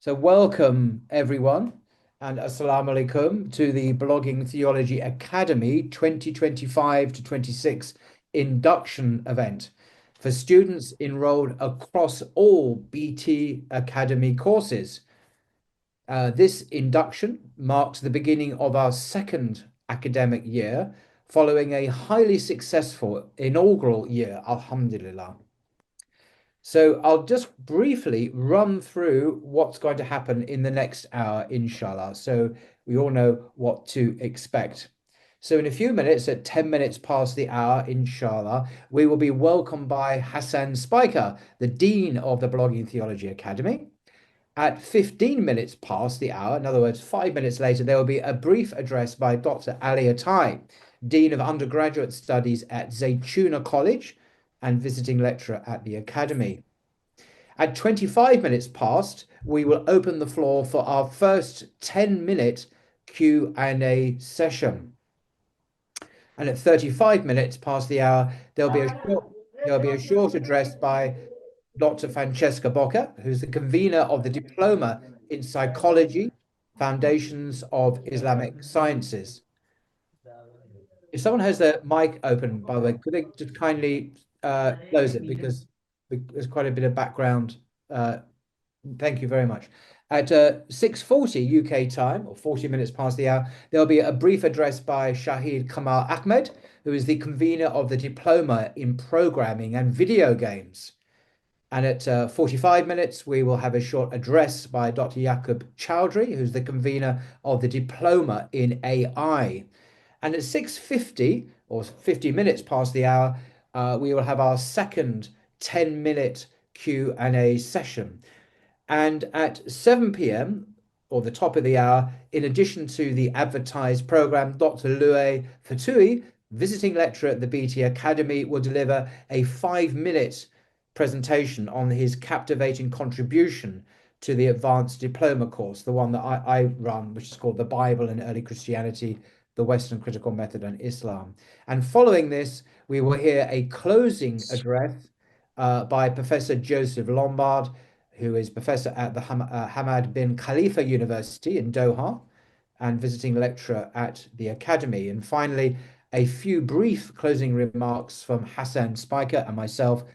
So, welcome everyone, and assalamu alaikum to the Blogging Theology Academy 2025 to 26 induction event for students enrolled across all BT Academy courses. This induction marks the beginning of our second academic year following a highly successful inaugural year, Alhamdulillah. So I'll just briefly run through what's going to happen in the next hour, inshallah. So we all know what to expect. So in a few minutes, at 10 minutes past the hour, inshallah, we will be welcomed by Hassan Spiker, the Dean of the Blogging Theology Academy. At 15 minutes past the hour, in other words, 5 minutes later, there will be a brief address by Dr. Ali Atai, Dean of Undergraduate Studies at Zaytuna College and visiting lecturer at the Academy. At 25 minutes past, we will open the floor for our first 10-minute Q&A session. And at 35 minutes past the hour, there'll be a short address by Dr. Francesca Bocca, who's the convener of the Diploma in Psychology, Foundations of Islamic Sciences. If someone has their mic open, by the way, could they just kindly close it because there's quite a bit of background. Thank you very much. At 6:40 UK time, or 40 minutes past the hour, there'll be a brief address by Shahid Kamal Ahmed, who is the convener of the Diploma in Programming and Video Games. And at 45 minutes, we will have a short address by Dr. Yaqub Chowdhury, who's the convener of the Diploma in AI. And at 6:50, or 50 minutes past the hour, we will have our second 10-minute Q&A session. And at 7 p.m., or the top of the hour, in addition to the advertised program, Dr. Louis Fatui, visiting lecturer at the BT Academy, will deliver a 5-minute presentation on his captivating contribution to the advanced diploma course, the one that I run, which is called The Bible and Early Christianity, the Western Critical Method and Islam. And following this, we will hear a closing address by Professor Joseph Lombard, who is professor at the Hamad bin Khalifa University in Doha and visiting lecturer at the Academy. And finally, a few brief closing remarks from Hassan Spiker and myself,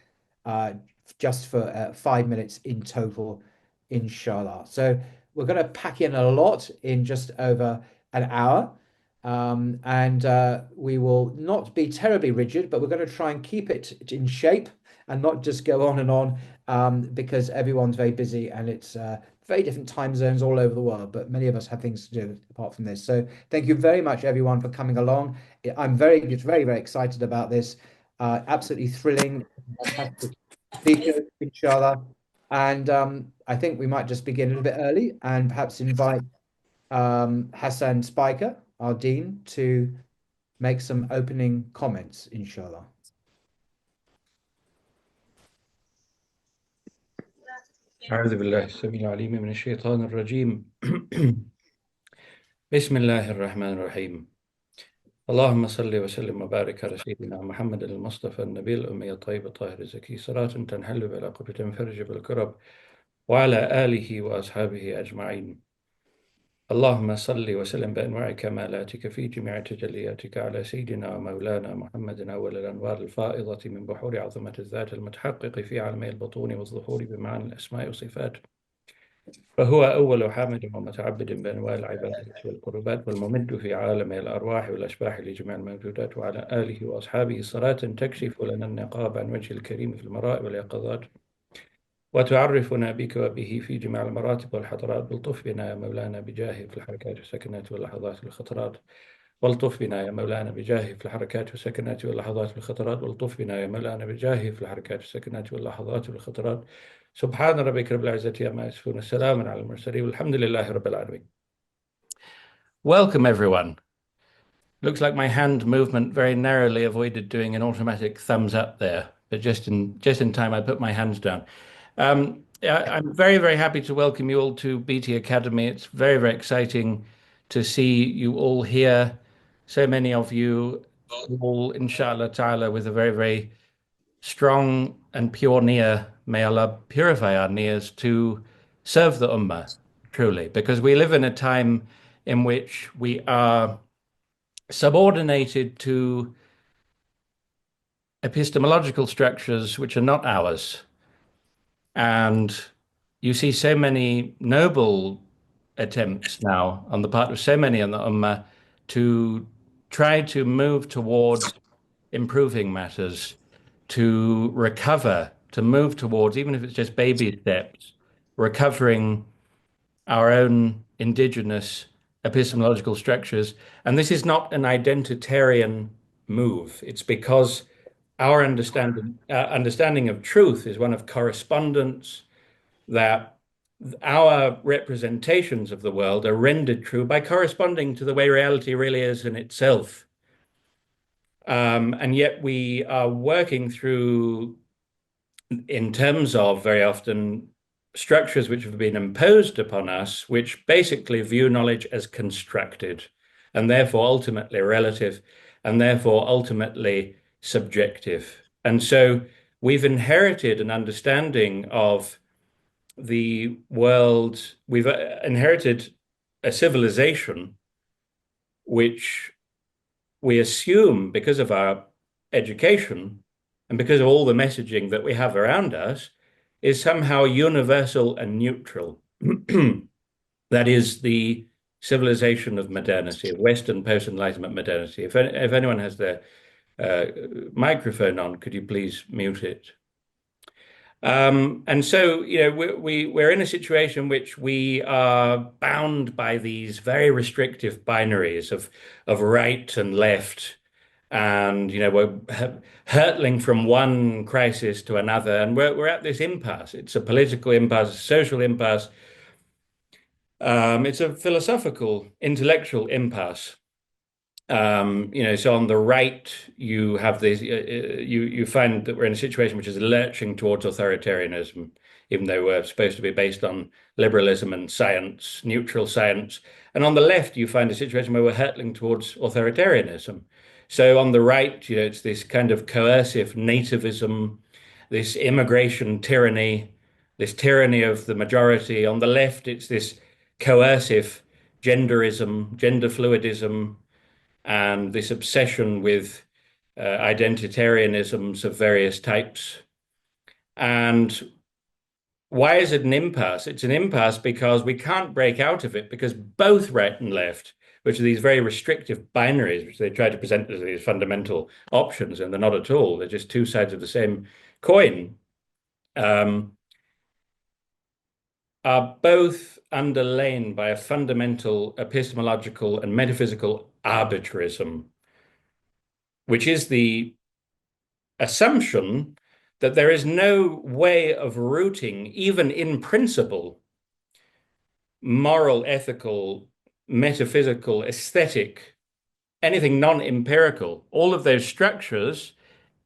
just for 5 minutes in total, inshallah. So we're going to pack in a lot in just over an hour. And we will not be terribly rigid, but we're going to try and keep it in shape and not just go on and on, because everyone's very busy and it's very different time zones all over the world, but many of us have things to do apart from this. So thank you very much, everyone, for coming along. I'm very excited about this. Absolutely thrilling, fantastic speakers, inshallah. And I think we might just begin a little bit early and perhaps invite Hassan Spiker, our dean, to make some opening comments, inshallah. أعوذ بالله السميع العليم من الشيطان الرجيم بسم الله الرحمن الرحيم اللهم صل وسلم وبارك على سيدنا محمد المصطفى النبي الأمي الطيب الطاهر الزكي صلاة تنحل بالعقب تنفرج بالكرب وعلى آله وأصحابه أجمعين اللهم صل وسلم بأنواع كمالاتك في جميع تجلياتك على سيدنا ومولانا محمد أول الأنوار الفائضة من بحور عظمة الذات المتحقق في عالمي البطون والظهور بمعنى الأسماء والصفات فهو أول حامد ومتعبد بأنواع العبادات والقربات والممد في عالم الأرواح والأشباح لجميع الموجودات وعلى آله وأصحابه صلاة تكشف لنا النقاب عن وجه الكريم في المراء واليقظات وتعرفنا بك وبه في جميع المراتب والحضرات والطف بنا يا مولانا بجاهه في الحركات والسكنات واللحظات والخطرات والطف بنا يا مولانا بجاهه في الحركات والسكنات واللحظات والخطرات والطف بنا يا مولانا بجاهه في الحركات والسكنات واللحظات والخطرات سبحان ربك رب العزة عما يصفون السلام على المرسلين والحمد لله رب العالمين. Welcome everyone. Looks like my hand movement very narrowly avoided doing an automatic thumbs up there, but just in time I put my hands down. I'm very happy to welcome you all to BT Academy. It's very exciting to see you all here. So many of you all, inshallah ta'ala, with a very strong and pure niyyah. May Allah purify our niyyahs to serve the Ummah, truly, because we live in a time in which we are subordinated to epistemological structures which are not ours. And you see so many noble attempts now on the part of so many in the Ummah to try to move towards improving matters, to recover, to move towards, even if it's just baby steps, recovering our own indigenous epistemological structures. And this is not an identitarian move. It's because our understanding of truth is one of correspondence, that our representations of the world are rendered true by corresponding to the way reality really is in itself. And yet we are working through, in terms of very often structures which have been imposed upon us, which basically view knowledge as constructed and therefore ultimately relative and therefore ultimately subjective. And so we've inherited an understanding of the world, we've inherited a civilization which we assume, because of our education and because of all the messaging that we have around us, is somehow universal and neutral. That is the civilization of modernity, of Western post-Enlightenment modernity. If anyone has their microphone on, could you please mute it? And so, we're in a situation which we are bound by these very restrictive binaries of right and left, and we're hurtling from one crisis to another, and we're at this impasse. It's a political impasse, a social impasse. It's a philosophical, intellectual impasse. So on the right, you have this, you find that we're in a situation which is lurching towards authoritarianism, even though we're supposed to be based on liberalism and science, neutral science. And on the left, you find a situation where we're hurtling towards authoritarianism. So on the right, it's this kind of coercive nativism, this immigration tyranny, this tyranny of the majority. On the left, it's this coercive genderism, gender fluidism, and this obsession with identitarianisms of various types. And why is it an impasse? It's an impasse because we can't break out of it, because both right and left, which are these very restrictive binaries, which they try to present as these fundamental options, and they're not at all. They're just two sides of the same coin, are both underlain by a fundamental epistemological and metaphysical arbitrarism, which is the assumption that there is no way of rooting, even in principle, moral, ethical, metaphysical, aesthetic, anything non-empirical, all of those structures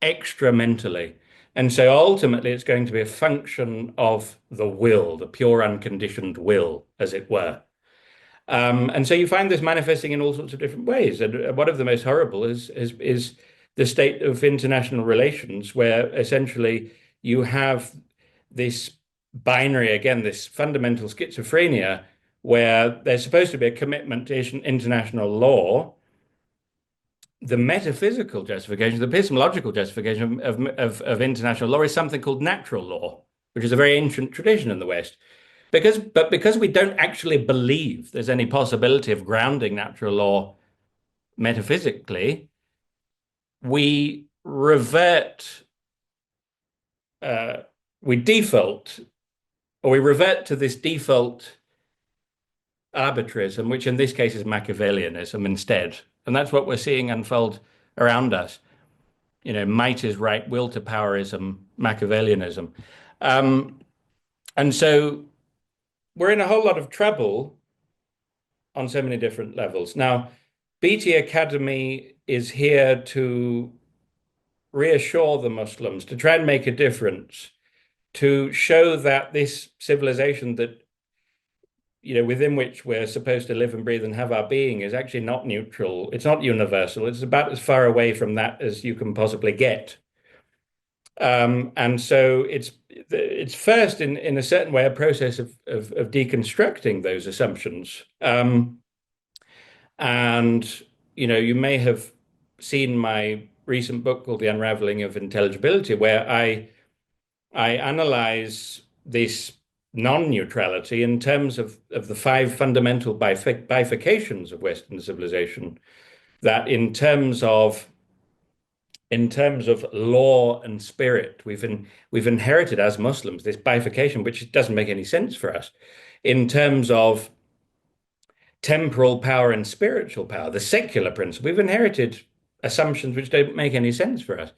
extra-mentally. And so ultimately it's going to be a function of the will, the pure unconditioned will, as it were. And so you find this manifesting in all sorts of different ways. And one of the most horrible is the state of international relations, where essentially you have this binary, again, this fundamental schizophrenia, where there's supposed to be a commitment to international law. The metaphysical justification, the epistemological justification of international law is something called natural law, which is a very ancient tradition in the West. Because we don't actually believe there's any possibility of grounding natural law metaphysically, we revert, we default, or we revert to this default arbitrarism, which in this case is Machiavellianism instead. And that's what we're seeing unfold around us. Might is right, will to powerism, Machiavellianism. And so we're in a whole lot of trouble on so many different levels. Now, BT Academy is here to reassure the Muslims, to try and make a difference, to show that this civilization that within which we're supposed to live and breathe and have our being is actually not neutral. It's not universal. It's about as far away from that as you can possibly get. And so it's first in a certain way a process of deconstructing those assumptions. And you may have seen my recent book called The Unraveling of Intelligibility, where I analyze this non-neutrality in terms of the five fundamental bifurcations of Western civilization. That in terms of law and spirit, we've inherited as Muslims this bifurcation, which doesn't make any sense for us. In terms of temporal power and spiritual power, the secular principle, we've inherited assumptions which don't make any sense for us.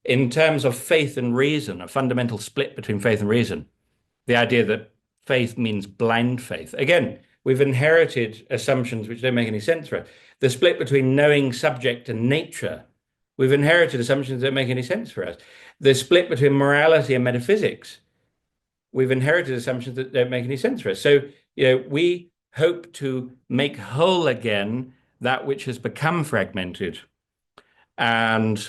In terms of faith and reason, a fundamental split between faith and reason, the idea that faith means blind faith. Again, we've inherited assumptions which don't make any sense for us. The split between knowing subject and nature, we've inherited assumptions that don't make any sense for us. The split between morality and metaphysics, we've inherited assumptions that don't make any sense for us. So, we hope to make whole again that which has become fragmented. And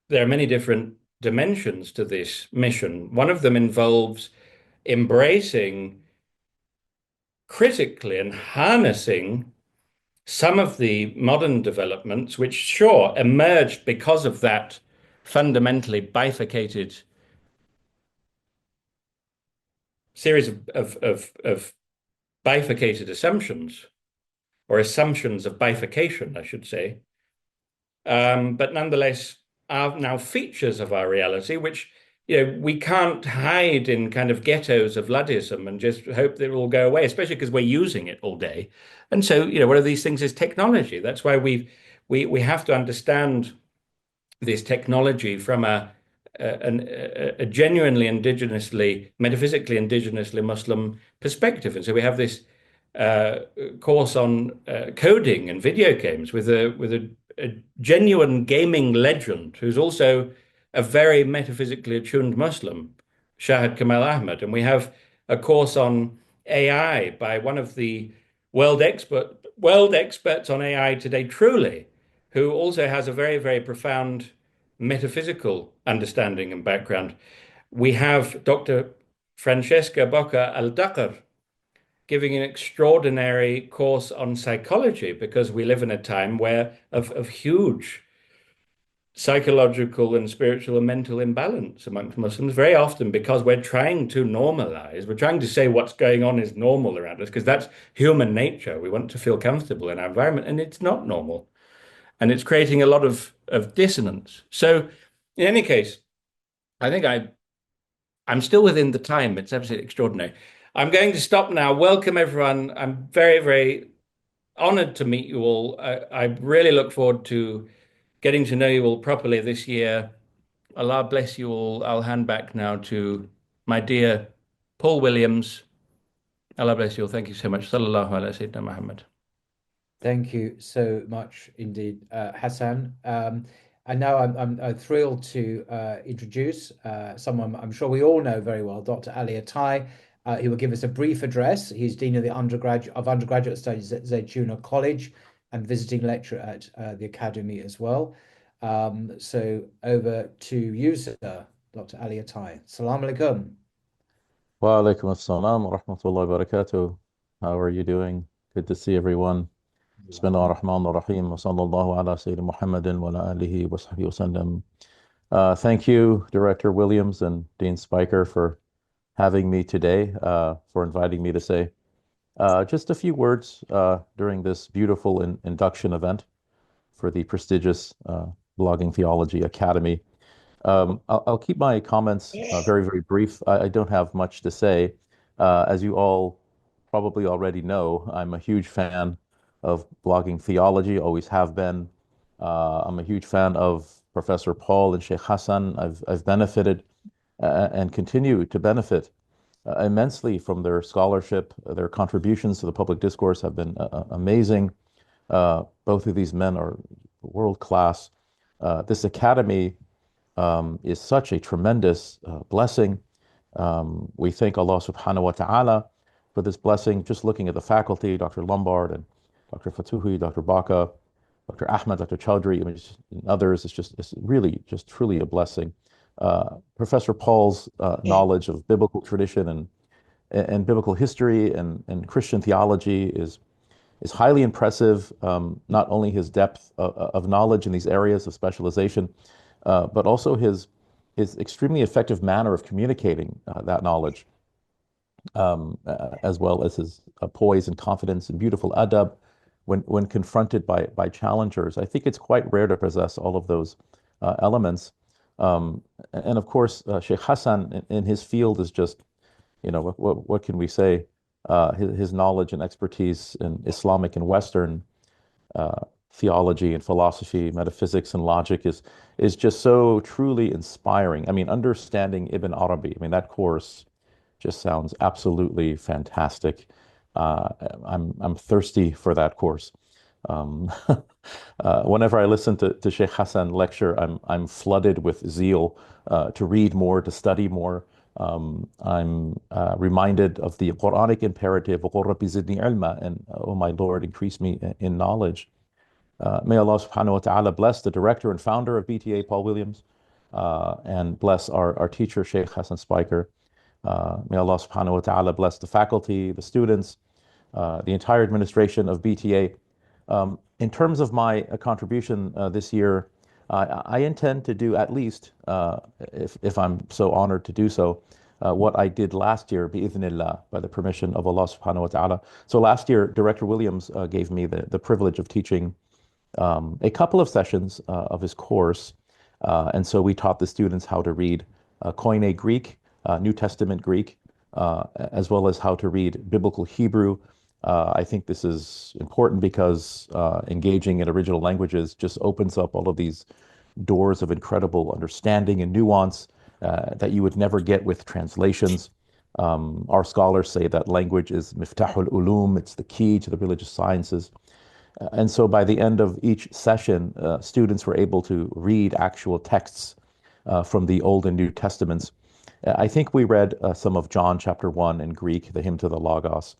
there are many different dimensions to this mission. One of them involves embracing critically and harnessing some of the modern developments, which sure emerged because of that fundamentally bifurcated series of bifurcated assumptions, or assumptions of bifurcation, I should say, but nonetheless are now features of our reality, which we can't hide in kind of ghettos of Luddism and just hope that it will go away, especially because we're using it all day. And so, one of these things is technology. That's why we have to understand this technology from a genuinely indigenously, metaphysically indigenously Muslim perspective. And so we have this uh, course on coding and video games with a genuine gaming legend who's also a very metaphysically attuned Muslim, Shahid Kamal Ahmed. And we have a course on AI by one of the world experts on AI today, truly, who also has a very, very profound metaphysical understanding and background. We have Dr. Francesca Bocca Al-Dakar giving an extraordinary course on psychology because we live in a time where of huge psychological and spiritual and mental imbalance amongst Muslims, very often because we're trying to normalize, we're trying to say what's going on is normal around us, because that's human nature. We want to feel comfortable in our environment, and it's not normal. And it's creating a lot of dissonance. So, in any case, I think I'm still within the time. It's absolutely extraordinary. I'm going to stop now. Welcome, everyone. I'm very, very honored to meet you all. I really look forward to getting to know you all properly this year. Allah bless you all. I'll hand back now to my dear Paul Williams. Allah bless you all. Thank you so much. Sallallahu alaihi Sayyidina Muhammad. Thank you so much indeed, Hassan. And now I'm thrilled to introduce someone I'm sure we all know very well, Dr. Ali Attai. He will give us a brief address. He's Dean of the Undergraduate Studies at Zaytuna College and visiting lecturer at the Academy as well. So over to you, sir, Dr. Ali Attai. Salam alaikum. Wa alaikum assalam wa rahmatullahi wa barakatuh. How are you doing? Good to see everyone. Bismillah ar-Rahman ar-Rahim. Wa sallallahu ala Sayyidina Muhammadin wa ala alihi wa sahbihi wa sallam. Thank you, Director Williams and Dean Spiker, for having me today, for inviting me to say just a few words during this beautiful induction event for the prestigious Blogging Theology Academy. I'll keep my comments very, very brief. I don't have much to say. As you all probably already know, I'm a huge fan of blogging theology, always have been. I'm a huge fan of Professor Paul and Sheikh Hassan. I've benefited and continue to benefit immensely from their scholarship. Their contributions to the public discourse have been amazing. Both of these men are world class. This academy is such a tremendous blessing. We thank Allah subhanahu wa ta'ala for this blessing. Just looking at the faculty, Dr. Lombard and Dr. Fatuhi, Dr. Baca, Dr. Ahmed, Dr. Chaudhry, I mean, and others. It's really just truly a blessing. Professor Paul's knowledge of biblical tradition and biblical history and Christian theology is highly impressive. Not only his depth of knowledge in these areas of specialization, but also his extremely effective manner of communicating that knowledge, as well as his poise and confidence and beautiful adab when confronted by challengers. I think it's quite rare to possess all of those elements. And of course, Sheikh Hassan in his field is just, what can we say? His knowledge and expertise in Islamic and Western theology and philosophy, metaphysics and logic is just so truly inspiring. I mean, understanding Ibn Arabi, I mean, that course just sounds absolutely fantastic. I'm thirsty for that course. Whenever I listen to Sheikh Hassan lecture, I'm flooded with zeal to read more, to study more. I'm reminded of the Quranic imperative, وَقُلْ رَبِّ زِدْنِي عِلْمًا, and oh my Lord, increase me in knowledge. May Allah subhanahu wa ta'ala bless the director and founder of BTA, Paul Williams, and bless our teacher, Sheikh Hassan Spiker. May Allah subhanahu wa ta'ala bless the faculty, the students, the entire administration of BTA. In terms of my contribution this year, I intend to do at least, if I'm so honored to do so, what I did last year, bi'idhnillah, by the permission of Allah subhanahu wa ta'ala. So last year, Director Williams gave me the privilege of teaching a couple of sessions of his course. And so we taught the students how to read Koine Greek, New Testament Greek, as well as how to read Biblical Hebrew. I think this is important because engaging in original languages just opens up all of these doors of incredible understanding and nuance that you would never get with translations. Our scholars say that language is miftahul ulum, it's the key to the religious sciences. And so by the end of each session, students were able to read actual texts from the Old and New Testaments. I think we read some of John chapter 1 in Greek, the hymn to the Logos,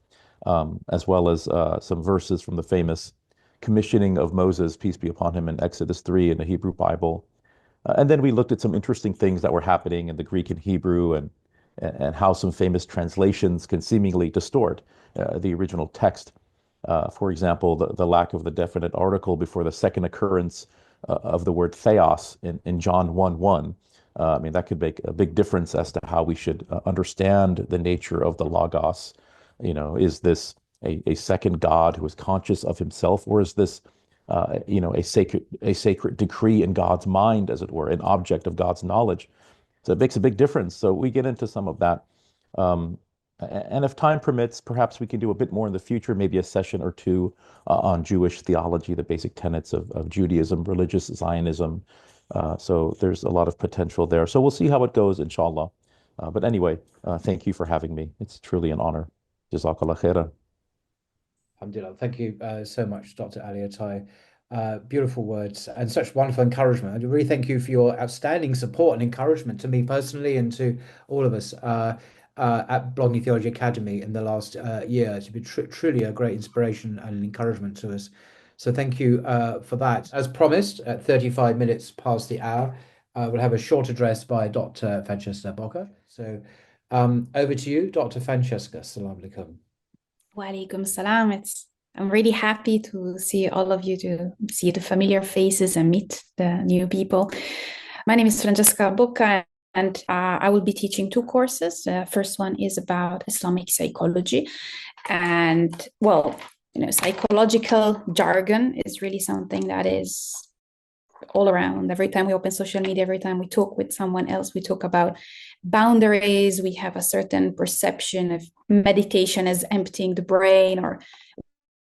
as well as some verses from the famous commissioning of Moses, peace be upon him, in Exodus 3 in the Hebrew Bible. And then we looked at some interesting things that were happening in the Greek and Hebrew and how some famous translations can seemingly distort the original text. For example, the lack of the definite article before the second occurrence of the word theos in John 1:1. I mean, that could make a big difference as to how we should understand the nature of the Logos. Is this a second God who is conscious of himself, or is this, a sacred decree in God's mind, as it were, an object of God's knowledge? So it makes a big difference. So we get into some of that. And if time permits, perhaps we can do a bit more in the future, maybe a session or two on Jewish theology, the basic tenets of Judaism, religious Zionism. So there's a lot of potential there. So we'll see how it goes, inshallah. But anyway, thank you for having me. It's truly an honor. Jazakallah khairan. Alhamdulillah. Thank you so much, Dr. Ali Attai. Beautiful words and such wonderful encouragement. I really thank you for your outstanding support and encouragement to me personally and to all of us at Blogging Theology Academy in the last year. It's been truly a great inspiration and an encouragement to us. So thank you for that. As promised, at 35 minutes past the hour, we'll have a short address by Dr. Francesca Bocca. So over to you, Dr. Francesca. Assalamu alaikum. Wa alaikum salam. I'm really happy to see all of you, to see the familiar faces and meet the new people. My name is Francesca Bocca, and I will be teaching two courses. The first one is about Islamic psychology. And, psychological jargon is really something that is all around. Every time we open social media, every time we talk with someone else, we talk about boundaries. We have a certain perception of meditation as emptying the brain, or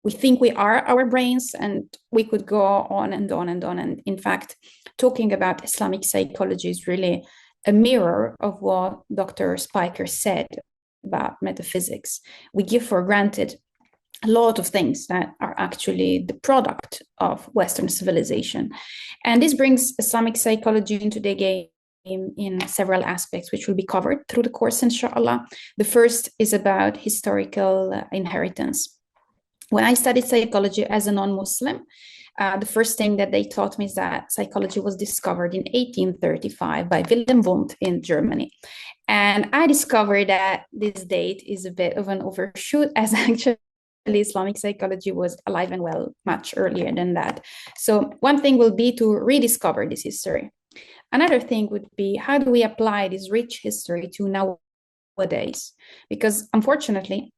we think we are our brains, and we could go on and on and on. And in fact, talking about Islamic psychology is really a mirror of what Dr. Spiker said about metaphysics. We give for granted a lot of things that are actually the product of Western civilization. And this brings Islamic psychology into the game in several aspects, which will be covered through the course, inshallah. The first is about historical inheritance. When I studied psychology as a non-Muslim, The first thing that they taught me is that psychology was discovered in 1835 by Wilhelm Wundt in Germany. And I discovered that this date is a bit of an overshoot, as actually Islamic psychology was alive and well much earlier than that. So one thing will be to rediscover this history. Another thing would be, how do we apply this rich history to nowadays? Because unfortunately,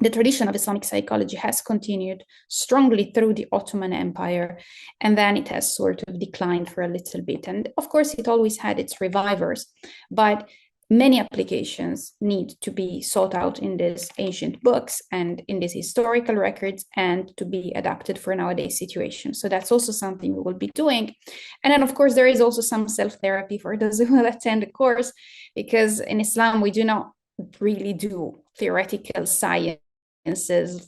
the tradition of Islamic psychology has continued strongly through the Ottoman Empire, and then it has sort of declined for a little bit. And of course, it always had its revivers, but many applications need to be sought out in these ancient books and in these historical records and to be adapted for nowadays situations. So that's also something we will be doing. And then, of course, there is also some self-therapy for those who will attend the course, because in Islam, we do not really do theoretical sciences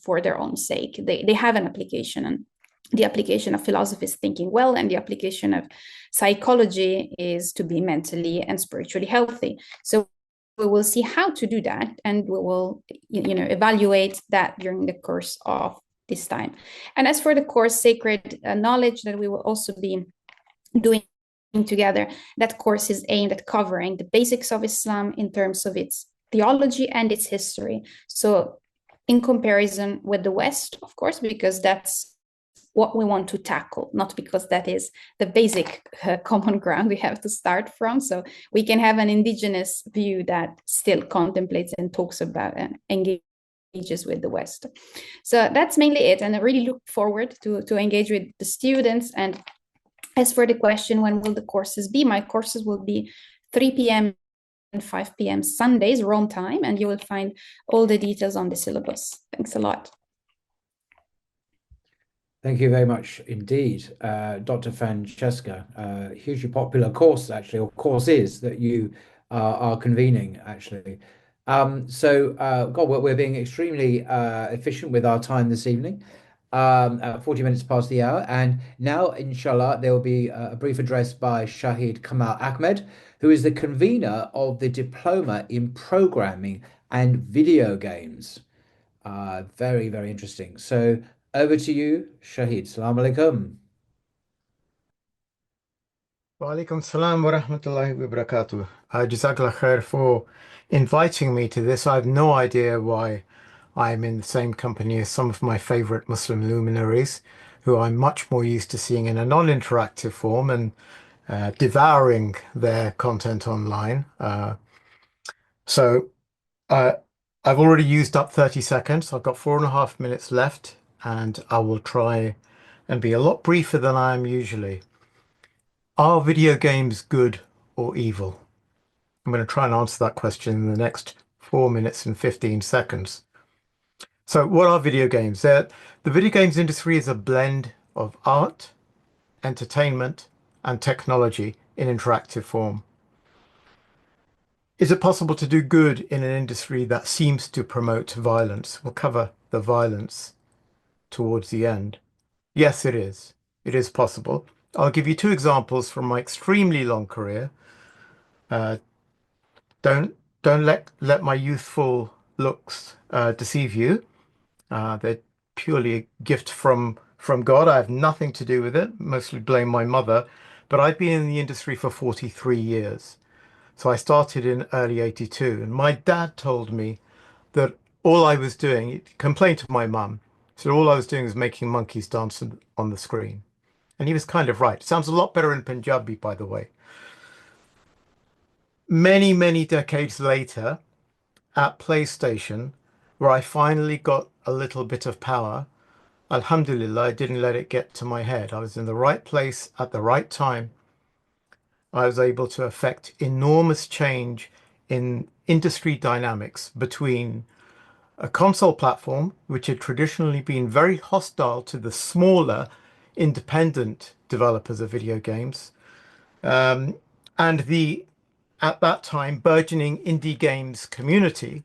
for their own sake. They have an application, and the application of philosophy is thinking well, and the application of psychology is to be mentally and spiritually healthy. So we will see how to do that, and we will evaluate that during the course of this time. And as for the course Sacred Knowledge that we will also be doing together, that course is aimed at covering the basics of Islam in terms of its theology and its history. So in comparison with the West, of course, because that's what we want to tackle, not because that is the basic common ground we have to start from. So we can have an indigenous view that still contemplates and talks about and engages with the West. So that's mainly it. And I really look forward to engage with the students. And as for the question, when will the courses be? My courses will be 3 p.m. and 5 p.m. Sundays, Rome time, and you will find all the details on the syllabus. Thanks a lot. Thank you very much indeed, Dr. Francesca. Hugely popular course, actually, or courses that you are convening, actually. God, we're being extremely efficient with our time this evening. 40 minutes past the hour. And now, inshallah, there will be a brief address by Shahid Kamal Ahmed, who is the convener of the Diploma in Programming and Video Games. Very, very interesting. So over to you, Shahid. Salam alaikum. Wa alaikum salam wa rahmatullahi wa barakatuh. Jazakallah khair for inviting me to this. I have no idea why I'm in the same company as some of my favorite Muslim luminaries, who I'm much more used to seeing in a non-interactive form and devouring their content online. So I've already used up 30 seconds. I've got 4.5 minutes left, and I will try and be a lot briefer than I am usually. Are video games good or evil? I'm going to try and answer that question in the next 4 minutes and 15 seconds. So what are video games? The video games industry is a blend of art, entertainment, and technology in interactive form. Is it possible to do good in an industry that seems to promote violence? We'll cover the violence towards the end. Yes, it is. It is possible. I'll give you 2 examples from my extremely long career. Don't let my youthful looks deceive you. They're purely a gift from God. I have nothing to do with it. Mostly blame my mother. But I've been in the industry for 43 years. So I started in early 82. And my dad told me that all I was doing, he complained to my mum, so all I was doing was making monkeys dance on the screen. And he was kind of right. Sounds a lot better in Punjabi, by the way. Many, many decades later, at PlayStation, where I finally got a little bit of power, Alhamdulillah, I didn't let it get to my head. I was in the right place at the right time. I was able to affect enormous change in industry dynamics between a console platform, which had traditionally been very hostile to the smaller independent developers of video games, and the, at that time, burgeoning indie games community,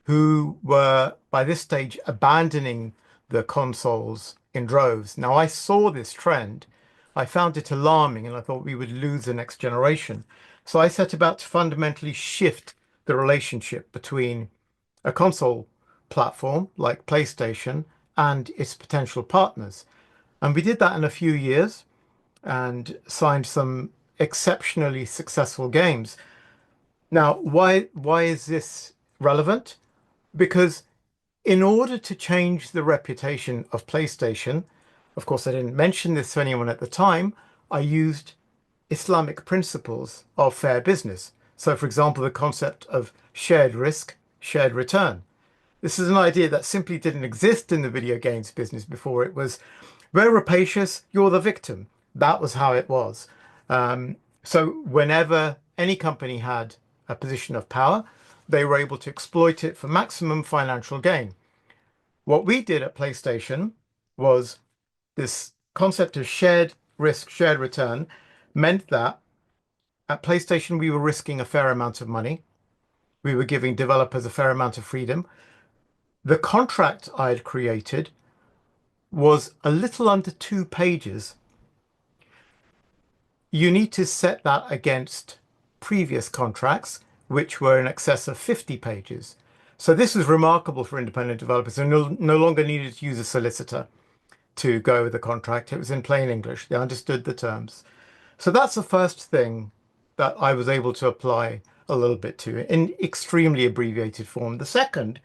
who were by this stage abandoning the consoles in droves. Now, I saw this trend. I found it alarming, and I thought we would lose the next generation. So I set about to fundamentally shift the relationship between a console platform like PlayStation and its potential partners. And we did that in a few years and signed some exceptionally successful games. Now, why is this relevant? Because in order to change the reputation of PlayStation, of course, I didn't mention this to anyone at the time, I used Islamic principles of fair business. So, for example, the concept of shared risk, shared return. This is an idea that simply didn't exist in the video games business before. It was very rapacious, you're the victim. That was how it was. So whenever any company had a position of power, they were able to exploit it for maximum financial gain. What we did at PlayStation was this concept of shared risk, shared return meant that at PlayStation we were risking a fair amount of money. We were giving developers a fair amount of freedom. The contract I had created was a little under 2 pages. You need to set that against previous contracts, which were in excess of 50 pages. So this was remarkable for independent developers who no longer needed to use a solicitor to go with the contract. It was in plain English. They understood the terms. So that's the first thing that I was able to apply a little bit to in extremely abbreviated form. The second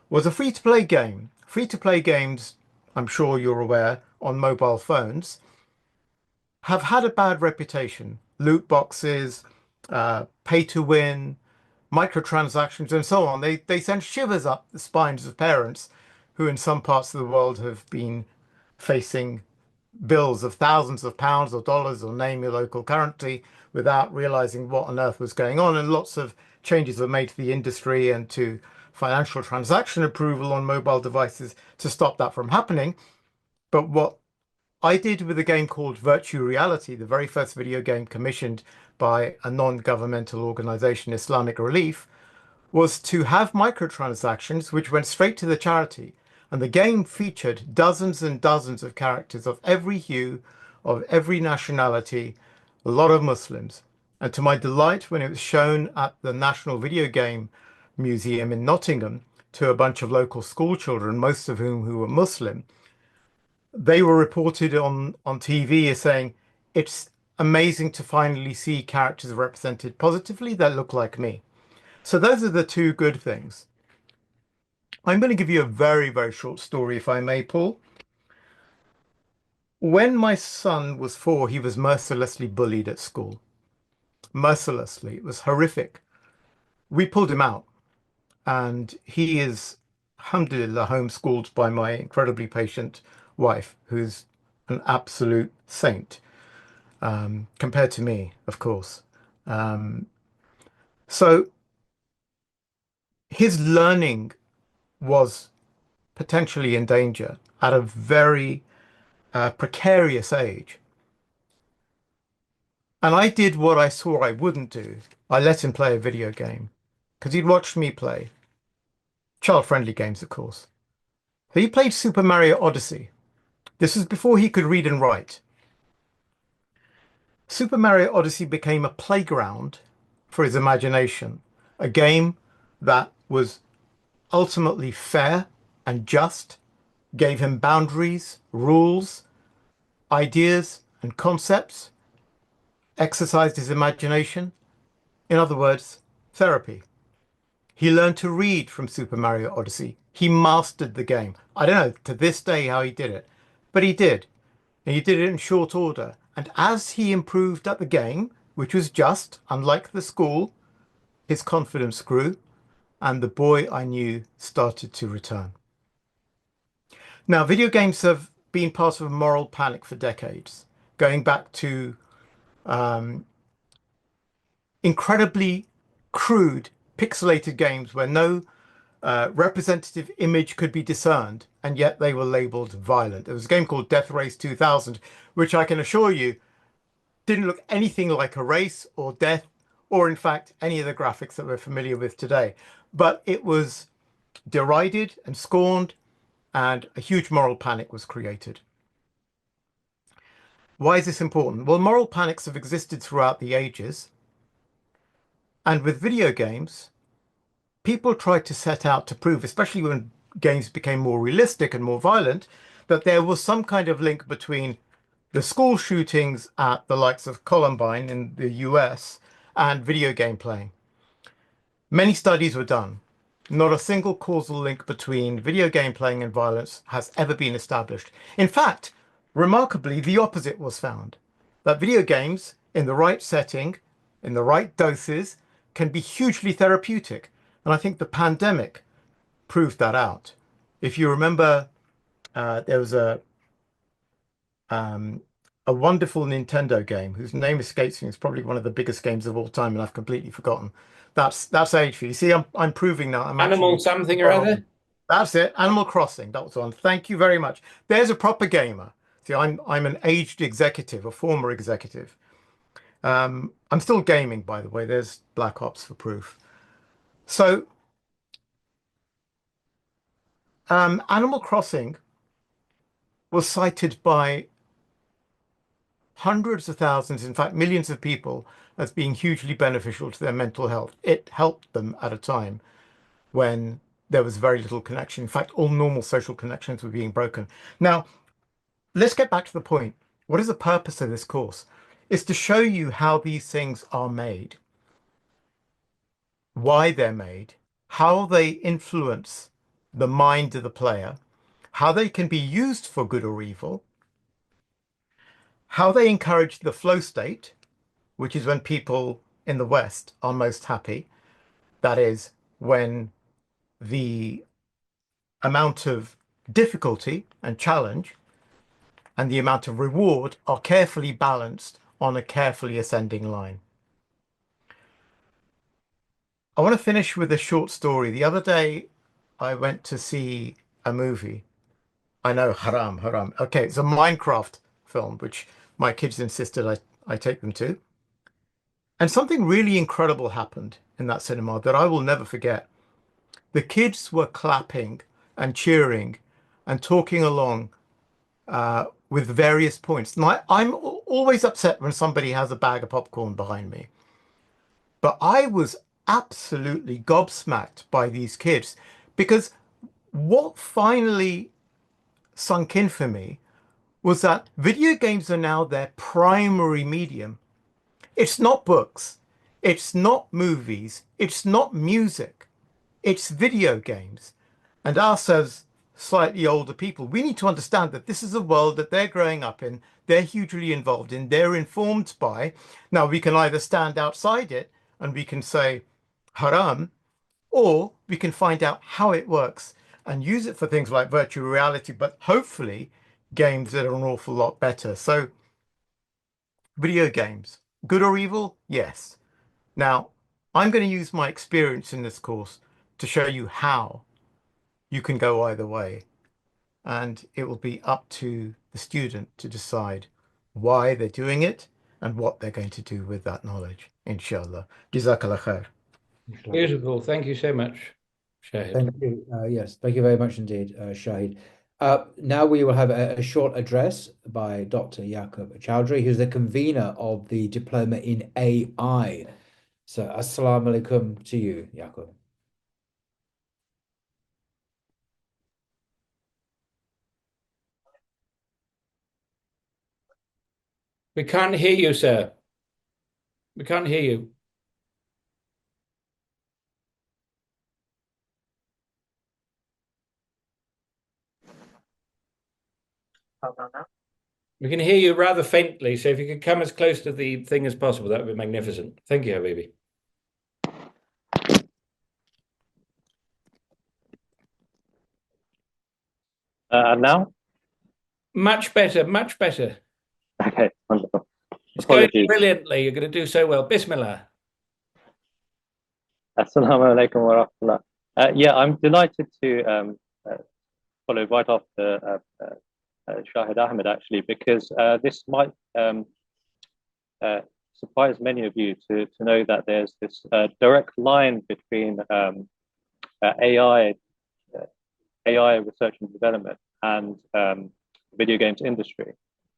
was a free-to-play game. Free-to-play games, I'm sure you're aware, on mobile phones have had a bad reputation. Loot boxes, pay to win, microtransactions, and so on. They send shivers up the spines of parents who, in some parts of the world, have been facing bills of thousands of pounds or dollars or name your local currency without realizing what on earth was going on. And lots of changes were made to the industry and to financial transaction approval on mobile devices to stop that from happening. But what I did with a game called Virtual Reality, the very first video game commissioned by a non-governmental organization, Islamic Relief, was to have microtransactions which went straight to the charity. And the game featured dozens and dozens of characters of every hue, of every nationality, a lot of Muslims. And to my delight, when it was shown at the National Video Game Museum in Nottingham to a bunch of local school children, most of who were Muslim, they were reported on TV as saying, it's amazing to finally see characters represented positively that look like me. So those are the two good things. I'm going to give you a very, very short story, if I may, Paul. When my son was 4, he was mercilessly bullied at school. Mercilessly. It was horrific. We pulled him out, and he is, alhamdulillah, homeschooled by my incredibly patient wife, who's an absolute saint, compared to me, of course. So his learning was potentially in danger at a very precarious age. And I did what I swore I wouldn't do. I let him play a video game because he'd watched me play. Child-friendly games, of course. So he played Super Mario Odyssey. This was before he could read and write. Super Mario Odyssey became a playground for his imagination, a game that was ultimately fair and just, gave him boundaries, rules, ideas, and concepts, exercised his imagination. In other words, therapy. He learned to read from Super Mario Odyssey. He mastered the game. I don't know to this day how he did it, but he did. And he did it in short order. And as he improved at the game, which was just, unlike the school, his confidence grew, and the boy I knew started to return. Now, video games have been part of a moral panic for decades, going back to incredibly crude, pixelated games where no representative image could be discerned, and yet they were labeled violent. There was a game called Death Race 2000, which I can assure you didn't look anything like a race or death, or in fact, any of the graphics that we're familiar with today. But it was derided and scorned, and a huge moral panic was created. Why is this important? Well, moral panics have existed throughout the ages. And with video games, people tried to set out to prove, especially when games became more realistic and more violent, that there was some kind of link between the school shootings at the likes of Columbine in the US and video game playing. Many studies were done. Not a single causal link between video game playing and violence has ever been established. In fact, remarkably, the opposite was found, that video games in the right setting, in the right doses, can be hugely therapeutic. And I think the pandemic proved that out. If you remember, there was a wonderful Nintendo game whose name escapes me. It's probably one of the biggest games of all time, and I've completely forgotten. That's age for you. See, I'm proving now. I'm Animal actually something or other. That's it. Animal Crossing. That was one. Thank you very much. There's a proper gamer. See, I'm an aged executive, a former executive. I'm still gaming, by the way. There's Black Ops for proof. So, Animal Crossing was cited by hundreds of thousands, in fact, millions of people as being hugely beneficial to their mental health. It helped them at a time when there was very little connection. In fact, all normal social connections were being broken. Now, let's get back to the point. What is the purpose of this course? It's to show you how these things are made, why they're made, how they influence the mind of the player, how they can be used for good or evil, how they encourage the flow state, which is when people in the West are most happy. That is when the amount of difficulty and challenge and the amount of reward are carefully balanced on a carefully ascending line. I want to finish with a short story. The other day, I went to see a movie. I know, haram, haram. Okay, it's a Minecraft film, which my kids insisted I take them to. And something really incredible happened in that cinema that I will never forget. The kids were clapping and cheering and talking along with various points. And I'm always upset when somebody has a bag of popcorn behind me. But I was absolutely gobsmacked by these kids because what finally sunk in for me was that video games are now their primary medium. It's not books, it's not movies, it's not music, it's video games. And us as slightly older people, we need to understand that this is a world that they're growing up in, they're hugely involved in, they're informed by. Now, we can either stand outside it and we can say haram, or we can find out how it works and use it for things like virtual reality, but hopefully games that are an awful lot better. So, video games, good or evil? Yes. Now, I'm going to use my experience in this course to show you how you can go either way. And it will be up to the student to decide why they're doing it and what they're going to do with that knowledge, inshallah. Jazakallah khair. Beautiful. Thank you so much, Shahid. Thank you. Yes, thank you very much indeed, Shahid. Now we will have a short address by Dr. Yaqub Chowdhury, who's the convener of the Diploma in AI. So, assalamu alaikum to you, Yaqub. We can't hear you, sir. We can't hear you. We can hear you rather faintly, so if you could come as close to the thing as possible, that would be magnificent. Thank you, Habibi. And now? Much better, much better. Okay, wonderful. It's going Apologies. brilliantly. You're going to do so well. Bismillah. Assalamu alaikum wa rahmatullah. Yeah, I'm delighted to follow right after Shahid Ahmed, actually, because this might surprise many of you to know that there's this direct line between AI research and development and video games industry.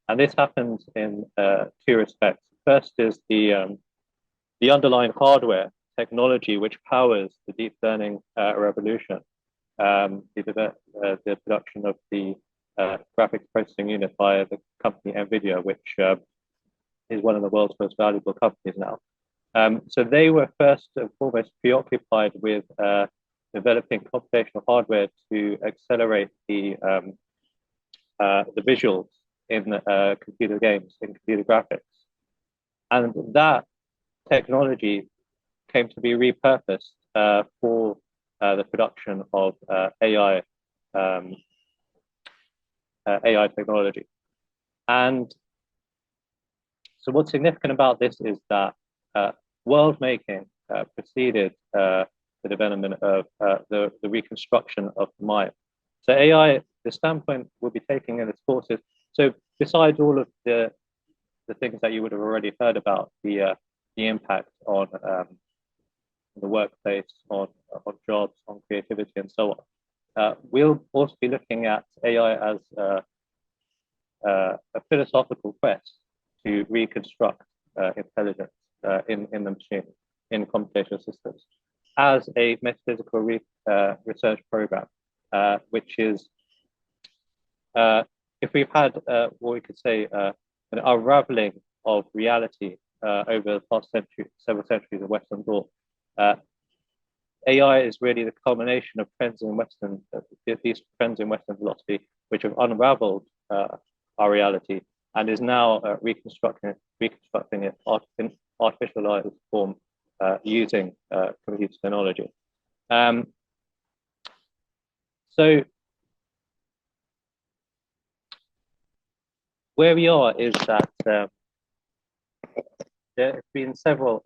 And this happens in two respects. First is the underlying hardware technology which powers the deep learning revolution, the production of the graphics processing unit by the company NVIDIA, which is one of the world's most valuable companies now. So they were first and foremost preoccupied with developing computational hardware to accelerate the visuals in computer games, in computer graphics. And that technology came to be repurposed for the production of AI technology. And so what's significant about this is that world making preceded the development of the reconstruction of the mind. So AI, the standpoint we'll be taking in this course is, so besides all of the things that you would have already heard about, the impact on the workplace, on jobs, on creativity, and so on, we'll also be looking at AI as a philosophical quest to reconstruct intelligence in the machine, in computational systems, as a metaphysical research program, which is, if we've had what we could say an unraveling of reality over the past several centuries of Western thought, AI is really the culmination of trends in Western, these trends in Western philosophy, which have unraveled our reality and is now reconstructing it in artificialized form using computer technology. So where we are is that there have been several,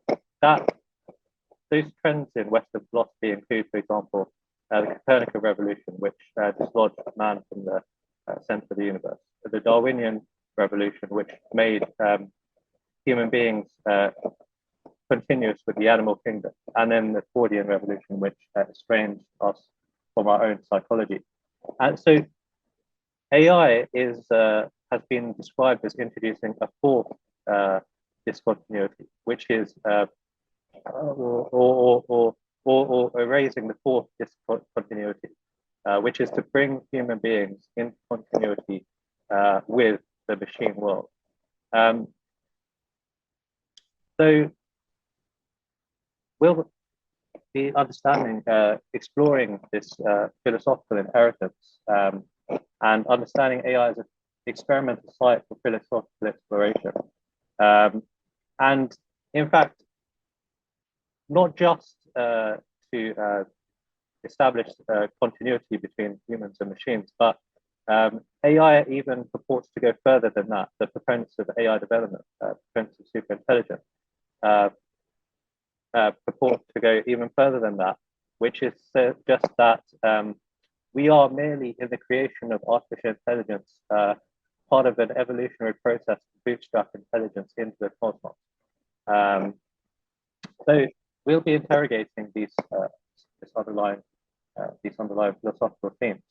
those trends in Western philosophy include, for example, the Copernican revolution, which dislodged man from the center of the universe, the Darwinian revolution, which made human beings continuous with the animal kingdom, and then the Fordian revolution, which estranged us from our own psychology. And so AI has been described as introducing a fourth discontinuity, which is or erasing the fourth discontinuity, which is to bring human beings into continuity with the machine world. So we'll be exploring this philosophical inheritance and understanding AI as an experimental site for philosophical exploration. And in fact, not just to establish continuity between humans and machines, but AI even purports to go further than that. The proponents of AI development, proponents of superintelligence, purport to go even further than that, which is just that we are merely in the creation of artificial intelligence, part of an evolutionary process to bootstrap intelligence into the cosmos. So we'll be interrogating these underlying philosophical themes.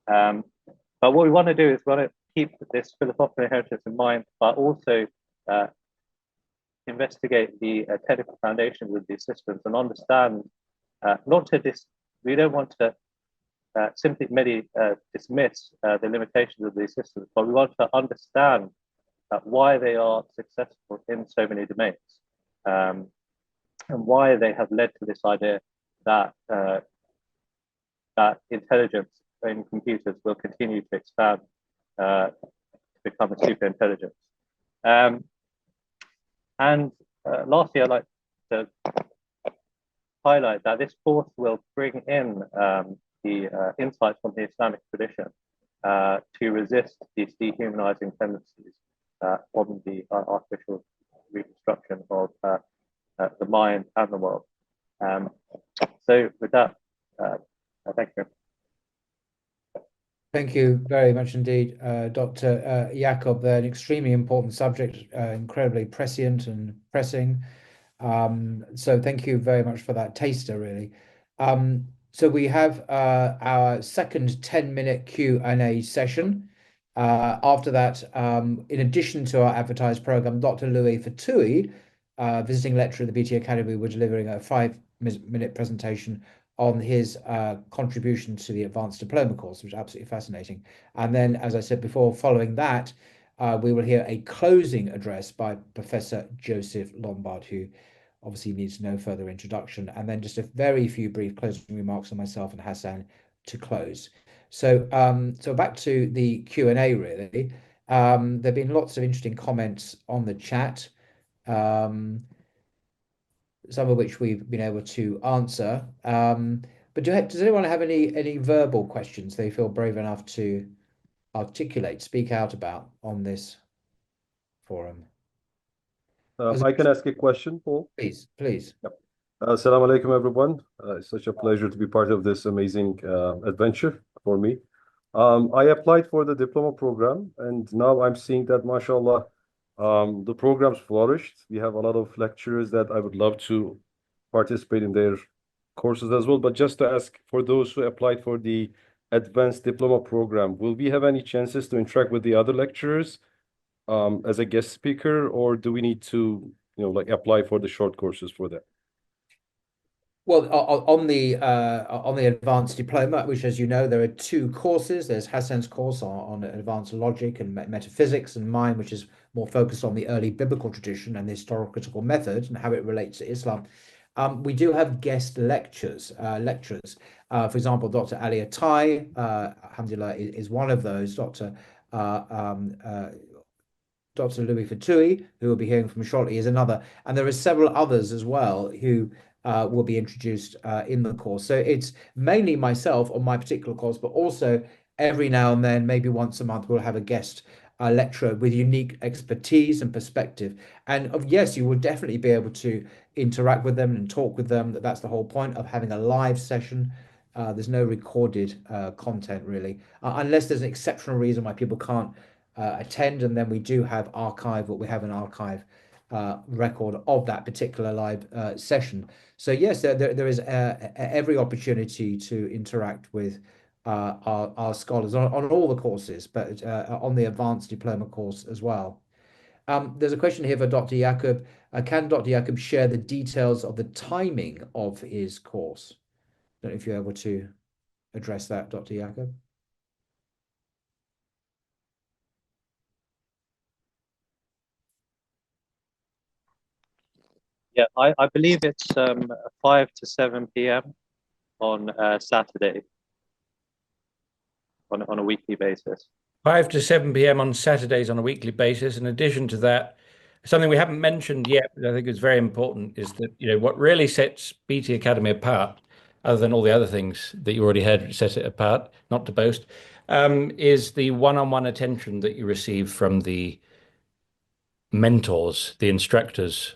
But what we want to do is we want to keep this philosophical inheritance in mind, but also investigate the technical foundations of these systems and understand, we don't want to simply dismiss the limitations of these systems, but we want to understand why they are successful in so many domains, and why they have led to this idea that that intelligence in computers will continue to expand to become a super intelligence. And lastly, I'd like to highlight that this course will bring in the insights from the Islamic tradition to resist these dehumanizing tendencies from the artificial reconstruction of the mind and the world. So with that, thank you. Thank you very much indeed, Dr. Jakob. They're an extremely important subject, incredibly prescient and pressing. So thank you very much for that taster, really. So we have our second 10-minute Q&A session. After that, in addition to our advertised program, Dr. Louis Fatui, visiting lecturer at the BT Academy, we're delivering a 5-minute presentation on his contribution to the advanced diploma course, which is absolutely fascinating. And then, as I said before, following that, we will hear a closing address by Professor Joseph Lombard, who obviously needs no further introduction, and then just a very few brief closing remarks on myself and Hassan to close. So, so back to the Q&A really. There've been lots of interesting comments on the chat, some of which we've been able to answer. But does anyone have any verbal questions they feel brave enough to articulate, speak out about on this forum? I can ask a question, Paul. Please, please. Yep. Assalamu alaikum, everyone. It's such a pleasure to be part of this amazing adventure for me. I applied for the diploma program, and now I'm seeing that, mashallah, the program's flourished. We have a lot of lecturers that I would love to participate in their courses as well. But just to ask, for those who applied for the advanced diploma program, will we have any chances to interact with the other lecturers as a guest speaker, or do we need to, like apply for the short courses for that? Well, on the advanced diploma, which, as you know, there are two courses. There's Hassan's course on advanced logic and metaphysics, and mine, which is more focused on the early biblical tradition and the historical critical method and how it relates to Islam. We do have guest lecturers. For example, Dr. Ali Attai, alhamdulillah, is one of those. Dr. Louis Fatui, who we'll be hearing from shortly, is another. And there are several others as well who will be introduced in the course. So it's mainly myself on my particular course, but also every now and then, maybe once a month, we'll have a guest lecturer with unique expertise and perspective. And yes, you will definitely be able to interact with them and talk with them. That's the whole point of having a live session. There's no recorded content really, unless there's an exceptional reason why people can't attend, and then we do have an archive record of that particular live session. So yes, there is every opportunity to interact with our scholars on all the courses, but on the advanced diploma course as well. There's a question here for Dr. Yaqub. Can Dr. Yaqub share the details of the timing of his course? I don't know if you're able to address that, Dr. Yaqub. Yeah, I believe it's 5 to 7 p.m. on Saturday on a weekly basis. 5 to 7 p.m. on Saturdays on a weekly basis. In addition to that, something we haven't mentioned yet, but I think is very important, is that what really sets BT Academy apart, other than all the other things that you already heard set it apart, not to boast, is the one-on-one attention that you receive from the mentors, the instructors.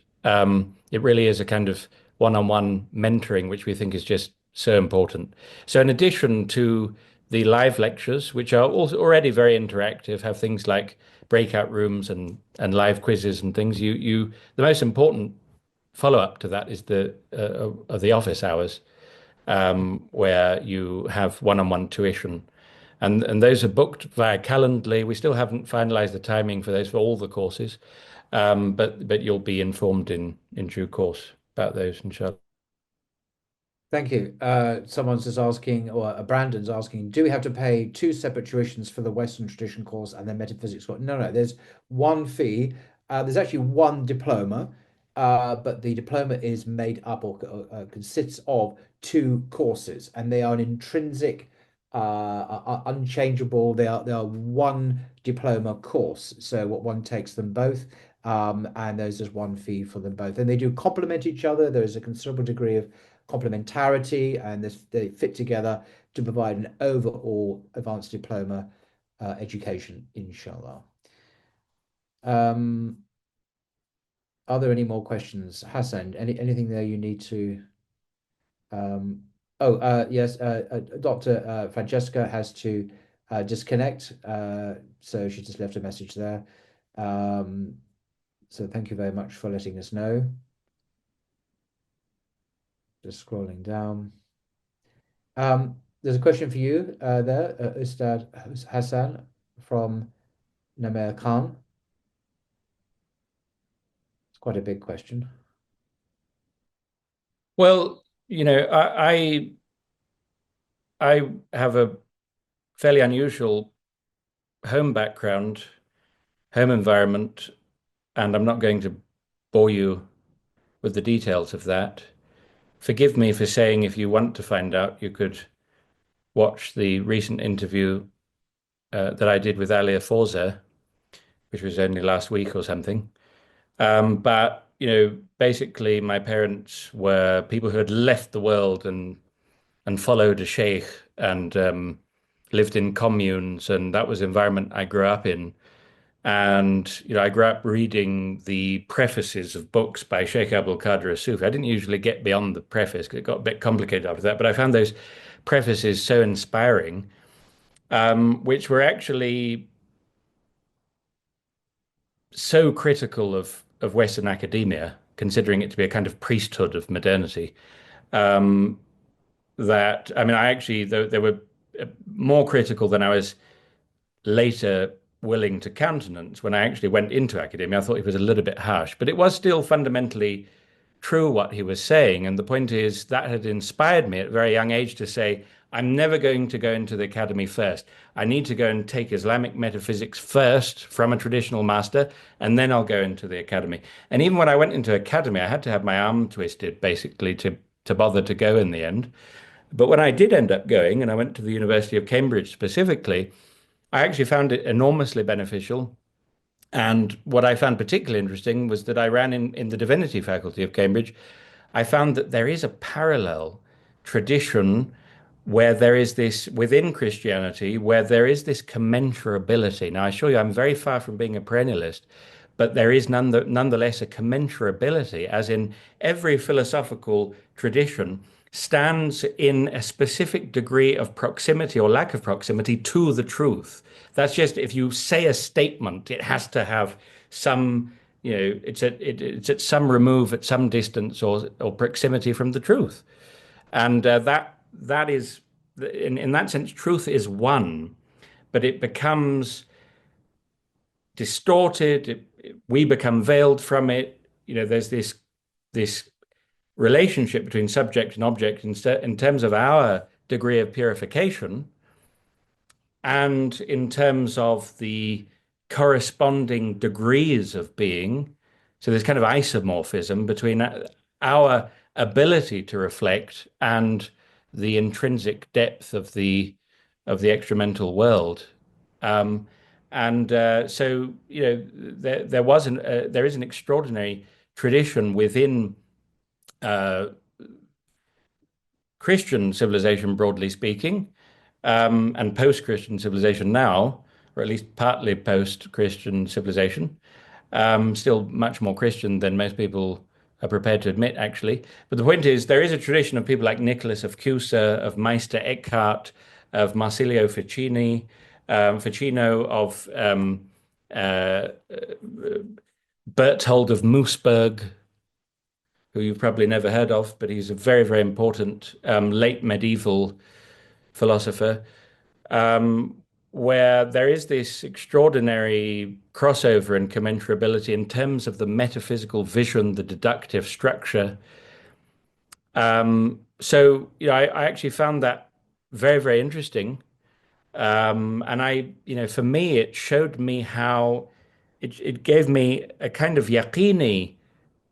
It really is a kind of one-on-one mentoring, which we think is just so important. So in addition to the live lectures, which are also already very interactive, have things like breakout rooms and live quizzes and things. The most important follow-up to that is the office hours, where you have one-on-one tuition. And those are booked via Calendly. We still haven't finalized the timing for those for all the courses, but you'll be informed in due course about those, inshallah. Thank you. Someone's just asking, or Brandon's asking, do we have to pay two separate tuitions for the Western tradition course and then metaphysics course? No, there's one fee. There's actually one diploma, but the diploma is made up or consists of two courses, and they are an intrinsic, unchangeable. They are one diploma course. So what one takes them both, and there's just one fee for them both, and they do complement each other. There is a considerable degree of complementarity, and they fit together to provide an overall advanced diploma education, inshallah. Are there any more questions? Hassan, anything there you need to? Yes, Dr. Francesca has to disconnect, so she just left a message there. So thank you very much for letting us know. Just scrolling down. There's a question for you there, Ustad Hassan from Namer Khan. It's quite a big question. Well, I I have a fairly unusual home background, home environment, and I'm not going to bore you with the details of that. Forgive me for saying if you want to find out, you could watch the recent interview that I did with Alia Forza, which was only last week or something. But basically, my parents were people who had left the world and followed a sheikh and lived in communes, and that was the environment I grew up in. And I grew up reading the prefaces of books by Sheikh Abdul Qadir as-Sufi. I didn't usually get beyond the preface because it got a bit complicated after that, but I found those prefaces so inspiring, which were actually so critical of Western academia, considering it to be a kind of priesthood of modernity. Um, that I mean, I actually they were more critical than I was later willing to countenance when I actually went into academia. I thought he was a little bit harsh, but it was still fundamentally true what he was saying. And the point is that had inspired me at a very young age to say, I'm never going to go into the academy first. I need to go and take Islamic metaphysics first from a traditional master, and then I'll go into the academy. And even when I went into academy, I had to have my arm twisted basically to bother to go in the end. But when I did end up going, and I went to the University of Cambridge specifically, I actually found it enormously beneficial. And what I found particularly interesting was that I ran in the divinity faculty of Cambridge. I found that there is a parallel tradition where there is this within Christianity, where there is this commensurability. Now, I assure you, I'm very far from being a perennialist, but there is nonetheless a commensurability, as in every philosophical tradition stands in a specific degree of proximity or lack of proximity to the truth. That's just if you say a statement, it has to have some, it's at some remove, at some distance or proximity from the truth, and that is in that sense, truth is one, but it becomes distorted. We become veiled from it. There's this relationship between subject and object in terms of our degree of purification and in terms of the corresponding degrees of being. So there's kind of isomorphism between our ability to reflect and the intrinsic depth of the extramental world. And so there is an extraordinary tradition within Christian civilization, broadly speaking, and post-Christian civilization now, or at least partly post-Christian civilization, still much more Christian than most people are prepared to admit, actually. But the point is, there is a tradition of people like Nicholas of Cusa, of Meister Eckhart, of Marsilio Ficino, of Berthold of Moosburg, who you've probably never heard of, but he's a very, very important late medieval philosopher, where there is this extraordinary crossover and commensurability in terms of the metaphysical vision, the deductive structure. So, I actually found that very, very interesting. And for me, it showed me how it gave me a kind of yaqini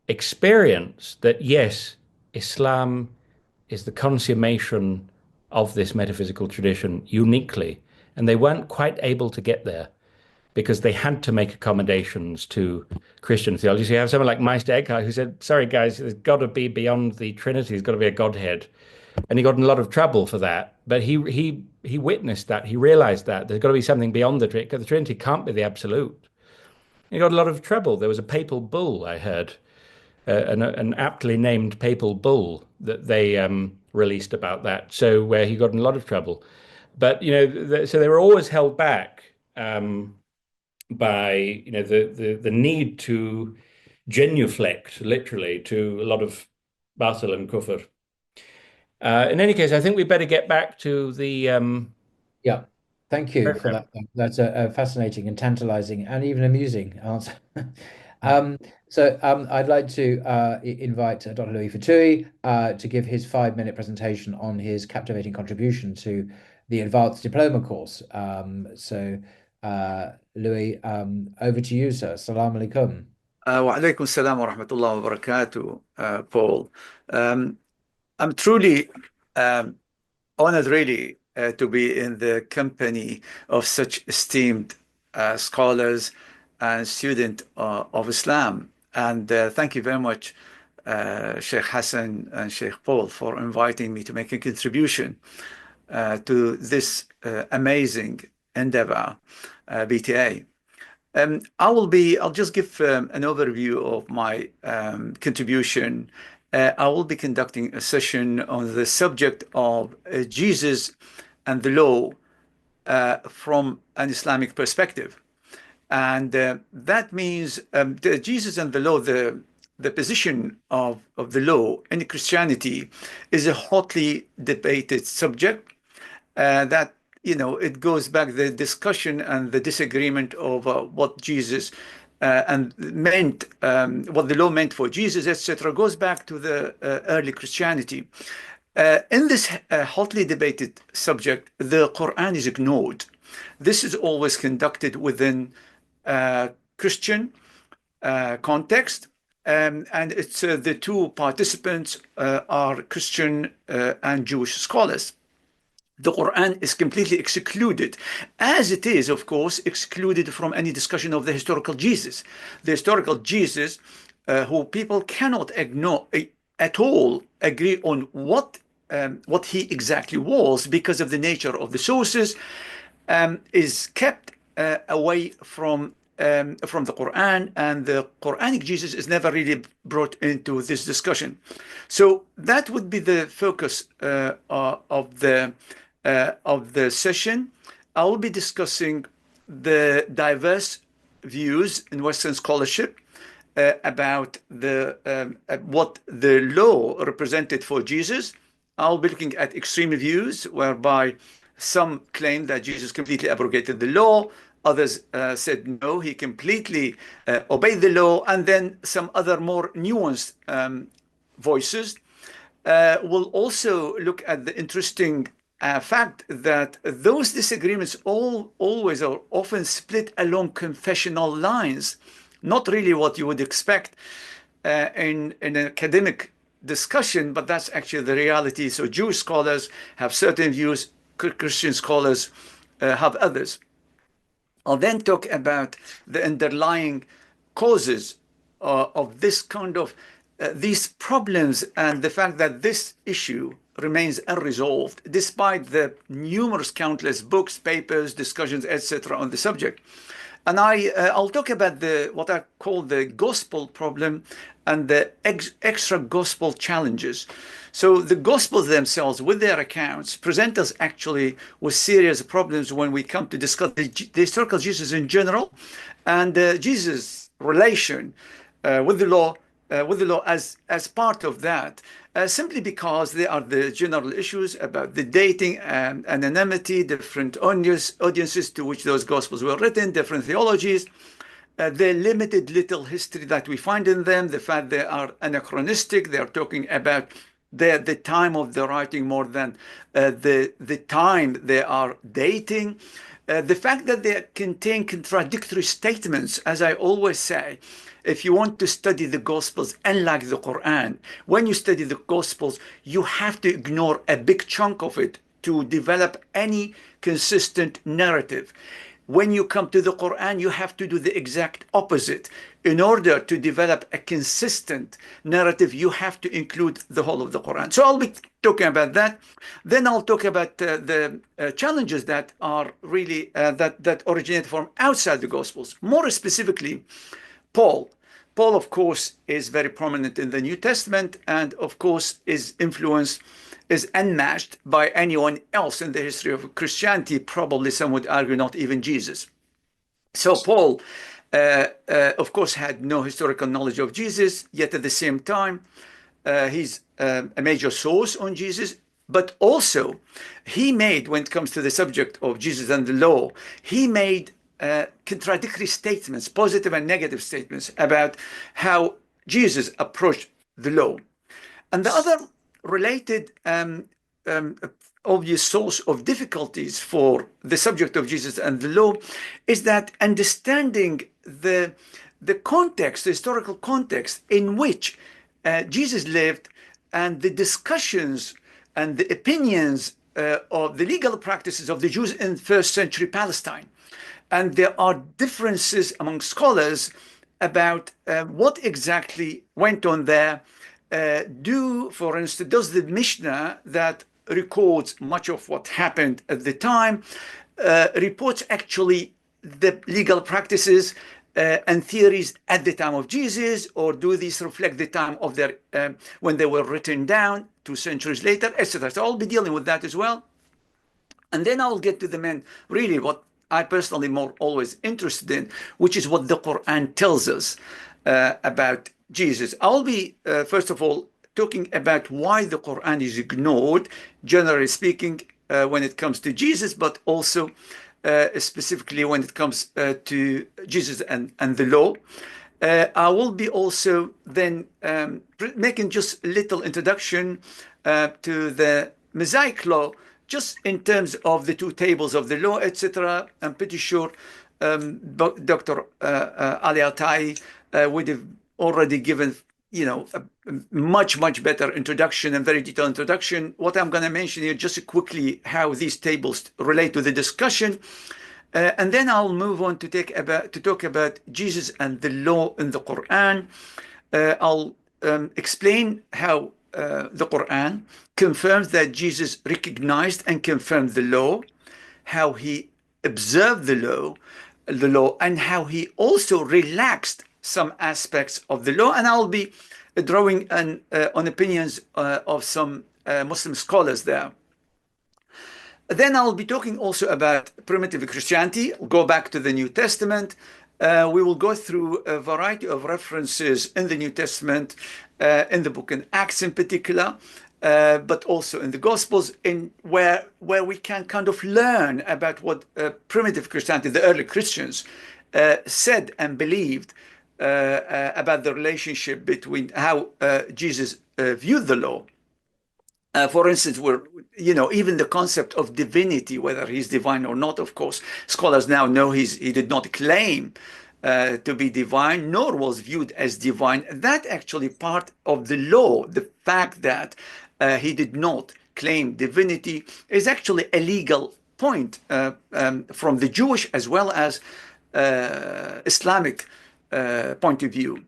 experience that yes, Islam is the consummation of this metaphysical tradition uniquely. And they weren't quite able to get there because they had to make accommodations to Christian theology. So you have someone like Meister Eckhart who said, sorry, guys, there's got to be beyond the Trinity, there's got to be a Godhead. And he got in a lot of trouble for that. But he witnessed that. He realized that there's got to be something beyond the Trinity. The Trinity can't be the absolute. He got a lot of trouble. There was a papal bull, I heard, an aptly named papal bull that they released about that. So where he got in a lot of trouble. But so they were always held back by the need to genuflect literally to a lot of batil and kufr. In any case, I think we better get back to the Yeah, thank you for program. that. That's a fascinating and tantalizing and even amusing answer. I'd like to invite Dr. Louis Fatui to give his 5-minute presentation on his captivating contribution to the advanced diploma course. Louis, over to you, sir. Assalamu alaikum. وعليكم السلام ورحمة الله وبركاته, Paul. I'm truly honored, really, to be in the company of such esteemed scholars and students of Islam. And thank you very much, Sheikh Hassan and Sheikh Paul, for inviting me to make a contribution to this amazing endeavor, BTA. I'll just give an overview of my contribution. I will be conducting a session on the subject of Jesus and the law from an Islamic perspective. And that means Jesus and the law, the position of the law in Christianity is a hotly debated subject that, it goes back the discussion and the disagreement over what Jesus meant, what the law meant for Jesus, etc., goes back to the early Christianity. In this hotly debated subject, the Quran is ignored. This is always conducted within Christian context, and it's the two participants are Christian and Jewish scholars. The Quran is completely excluded, as it is, of course, excluded from any discussion of the historical Jesus. The historical Jesus, who people cannot ignore at all, agree on what he exactly was because of the nature of the sources, is kept away from the Quran, and the Quranic Jesus is never really brought into this discussion. So that would be the focus of the session. I will be discussing the diverse views in Western scholarship about what the law represented for Jesus. I'll be looking at extreme views, whereby some claim that Jesus completely abrogated the law. Others said no, he completely obeyed the law. And then some other more nuanced voices. We'll also look at the interesting fact that those disagreements always or often split along confessional lines, not really what you would expect in an academic discussion, but that's actually the reality. So Jewish scholars have certain views, Christian scholars have others. I'll then talk about the underlying causes of this kind of these problems, and the fact that this issue remains unresolved despite the numerous countless books, papers, discussions, etc. on the subject. And I'll talk about what I call the gospel problem and the extra gospel challenges. So the gospels themselves, with their accounts, present us actually with serious problems when we come to discuss the historical Jesus in general, and Jesus' relation with the law as part of that, simply because they are the general issues about the dating and anonymity, different audiences to which those gospels were written, different theologies, the limited little history that we find in them, the fact they are anachronistic, they are talking about the time of the writing more than the time they are dating. The fact that they contain contradictory statements, as I always say, if you want to study the Gospels, unlike the Quran, when you study the Gospels, you have to ignore a big chunk of it to develop any consistent narrative. When you come to the Quran, you have to do the exact opposite. In order to develop a consistent narrative, you have to include the whole of the Quran. So I'll be talking about that. Then I'll talk about the challenges that are really that originate from outside the Gospels. More specifically, Paul, of course, is very prominent in the New Testament, and of course, his influence is unmatched by anyone else in the history of Christianity. Probably some would argue not even Jesus. So Paul, of course, had no historical knowledge of Jesus, yet at the same time, he's a major source on Jesus. But also, he made, when it comes to the subject of Jesus and the law, he made contradictory statements, positive and negative statements about how Jesus approached the law. And the other related obvious source of difficulties for the subject of Jesus and the law is that understanding the context, the historical context in which Jesus lived, and the discussions and the opinions of the legal practices of the Jews in first century Palestine. And there are differences among scholars about what exactly went on there. For instance, does the Mishnah that records much of what happened at the time reports actually the legal practices and theories at the time of Jesus, or do these reflect the time of their when they were written down 2 centuries later, etc.? So I'll be dealing with that as well. And then I'll get to the main, really what I personally more always interested in, which is what the Quran tells us about Jesus. I'll be, first of all, talking about why the Quran is ignored, generally speaking, when it comes to Jesus, but also specifically when it comes to Jesus and the law. I will be also then making just a little introduction to the Mosaic law, just in terms of the 2 tables of the law, etc. I'm pretty sure Dr. Ali Altai would have already given, a much better introduction and very detailed introduction. What I'm going to mention here just quickly how these tables relate to the discussion, and then I'll move on to talk about Jesus and the law in the Quran. I'll explain how the Quran confirms that Jesus recognized and confirmed the law, how he observed the law, and how he also relaxed some aspects of the law. And I'll be drawing on opinions of some Muslim scholars there. Then I'll be talking also about primitive Christianity. We'll go back to the New Testament. We will go through a variety of references in the New Testament, in the book in Acts in particular, but also in the Gospels, in where we can kind of learn about what primitive Christianity, the early Christians, said and believed about the relationship between how Jesus viewed the law. For instance, even the concept of divinity, whether he's divine or not, of course, scholars now know he did not claim to be divine, nor was viewed as divine. That actually part of the law, the fact that he did not claim divinity, is actually a legal point from the Jewish as well as Islamic point of view.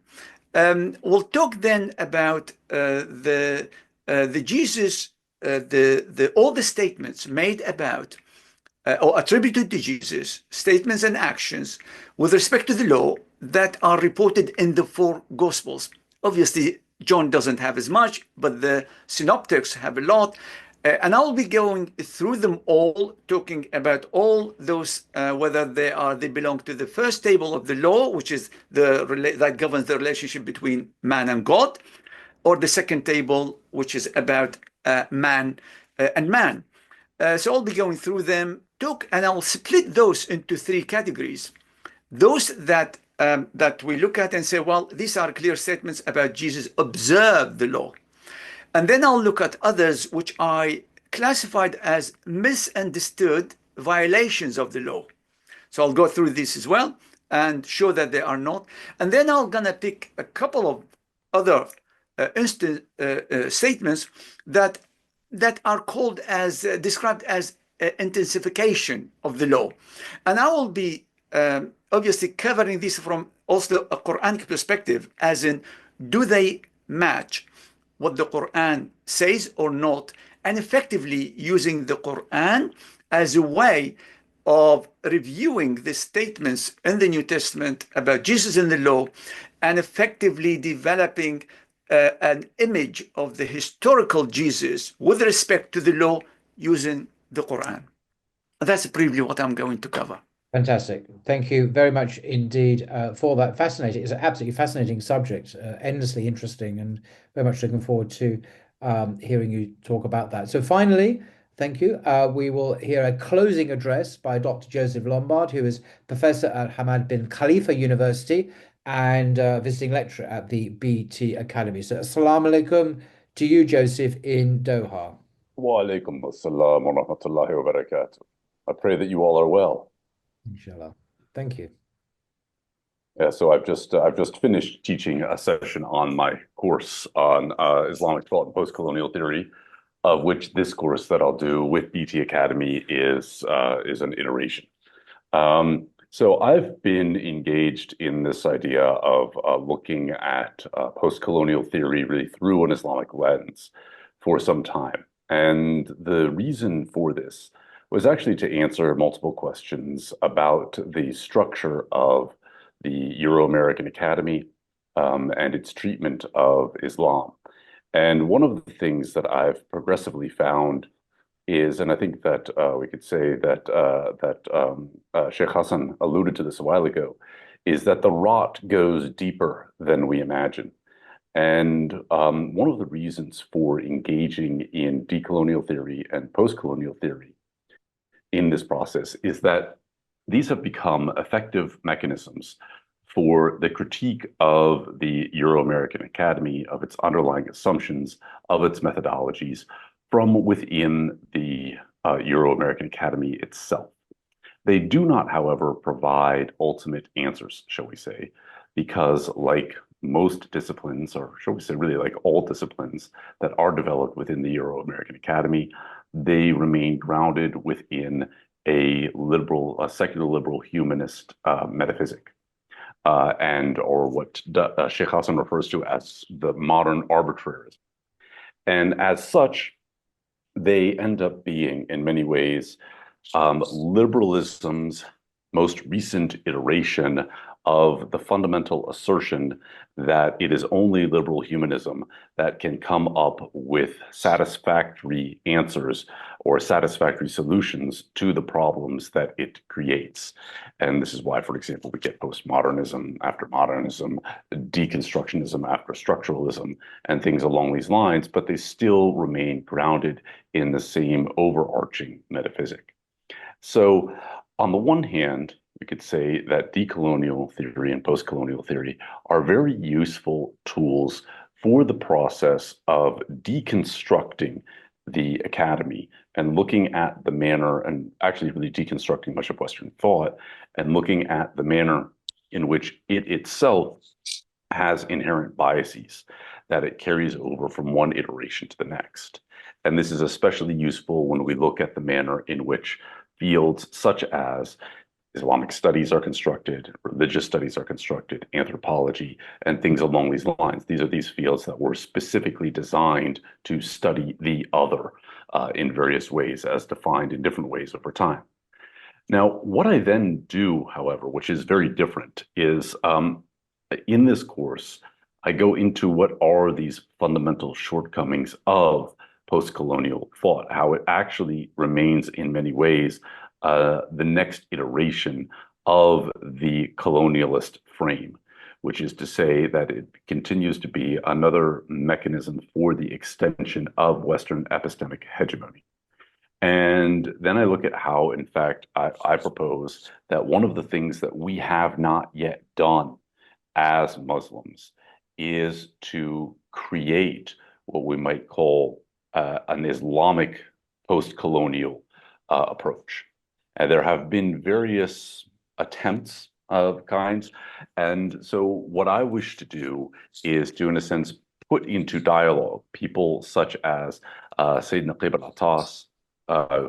We'll talk then about the Jesus, all the statements made about or attributed to Jesus, statements and actions with respect to the law that are reported in the 4 Gospels. Obviously, John doesn't have as much, but the synoptics have a lot. And I'll be going through them all, talking about all those, whether they belong to the first table of the law, which is that governs the relationship between man and God, or the second table, which is about man and man. So I'll be going through them, and I'll split those into 3 categories. Those that we look at and say, well, these are clear statements about Jesus observed the law. And then I'll look at others which I classified as misunderstood violations of the law. So I'll go through this as well and show that they are not. And then I'm going to pick a couple of other statements that are called as described as intensification of the law. And I will be obviously covering this from also a Quranic perspective, as in, do they match what the Quran says or not, and effectively using the Quran as a way of reviewing the statements in the New Testament about Jesus and the law, and effectively developing an image of the historical Jesus with respect to the law using the Quran. That's briefly what I'm going to cover. Fantastic. Thank you very much indeed for that. Fascinating. It's an absolutely fascinating subject, endlessly interesting, and very much looking forward to hearing you talk about that. So finally, Thank you. We will hear a closing address by Dr. Joseph Lombard, who is professor at Hamad bin Khalifa University and visiting lecturer at the BT Academy. So, assalamu alaikum to you, Joseph, in Doha. Wa alaikum assalam wa rahmatullahi wa barakatuh. I pray that you all are well. Inshallah. Thank you. Yeah, so I've just finished teaching a session on my course on Islamic thought and post-colonial theory, of which this course that I'll do with BT Academy is an iteration. So I've been engaged in this idea of looking at post-colonial theory really through an Islamic lens for some time. And the reason for this was actually to answer multiple questions about the structure of the Euro-American Academy and its treatment of Islam. And one of the things that I've progressively found is, and I think that we could say that Sheikh Hassan alluded to this a while ago, is that the rot goes deeper than we imagine. And one of the reasons for engaging in decolonial theory and post-colonial theory in this process is that these have become effective mechanisms for the critique of the Euro-American Academy, of its underlying assumptions, of its methodologies from within the Euro-American Academy itself. They do not, however, provide ultimate answers, shall we say, because like most disciplines, or shall we say really like all disciplines that are developed within the Euro-American Academy, they remain grounded within a secular liberal humanist metaphysic. Or what Sheikh Hassan refers to as the modern arbitrarism. And as such, they end up being, in many ways, liberalism's most recent iteration of the fundamental assertion that it is only liberal humanism that can come up with satisfactory answers or satisfactory solutions to the problems that it creates. And this is why, for example, we get postmodernism after modernism, deconstructionism after structuralism, and things along these lines, but they still remain grounded in the same overarching metaphysic. So on the one hand, we could say that decolonial theory and post-colonial theory are very useful tools for the process of deconstructing the academy and looking at the manner, and actually really deconstructing much of Western thought, and looking at the manner in which it itself has inherent biases that it carries over from one iteration to the next. And this is especially useful when we look at the manner in which fields such as Islamic studies are constructed, religious studies are constructed, anthropology, and things along these lines. These are these fields that were specifically designed to study the other in various ways, as defined in different ways over time. Now, what I then do, however, which is very different, is in this course, I go into what are these fundamental shortcomings of post-colonial thought, how it actually remains in many ways the next iteration of the colonialist frame, which is to say that it continues to be another mechanism for the extension of Western epistemic hegemony. And then I look at how, in fact, I propose that one of the things that we have not yet done as Muslims is to create what we might call an Islamic post-colonial approach. And there have been various attempts of kinds. And so what I wish to do is to, in a sense, put into dialogue people such as Sayyid Naqib al-Attas,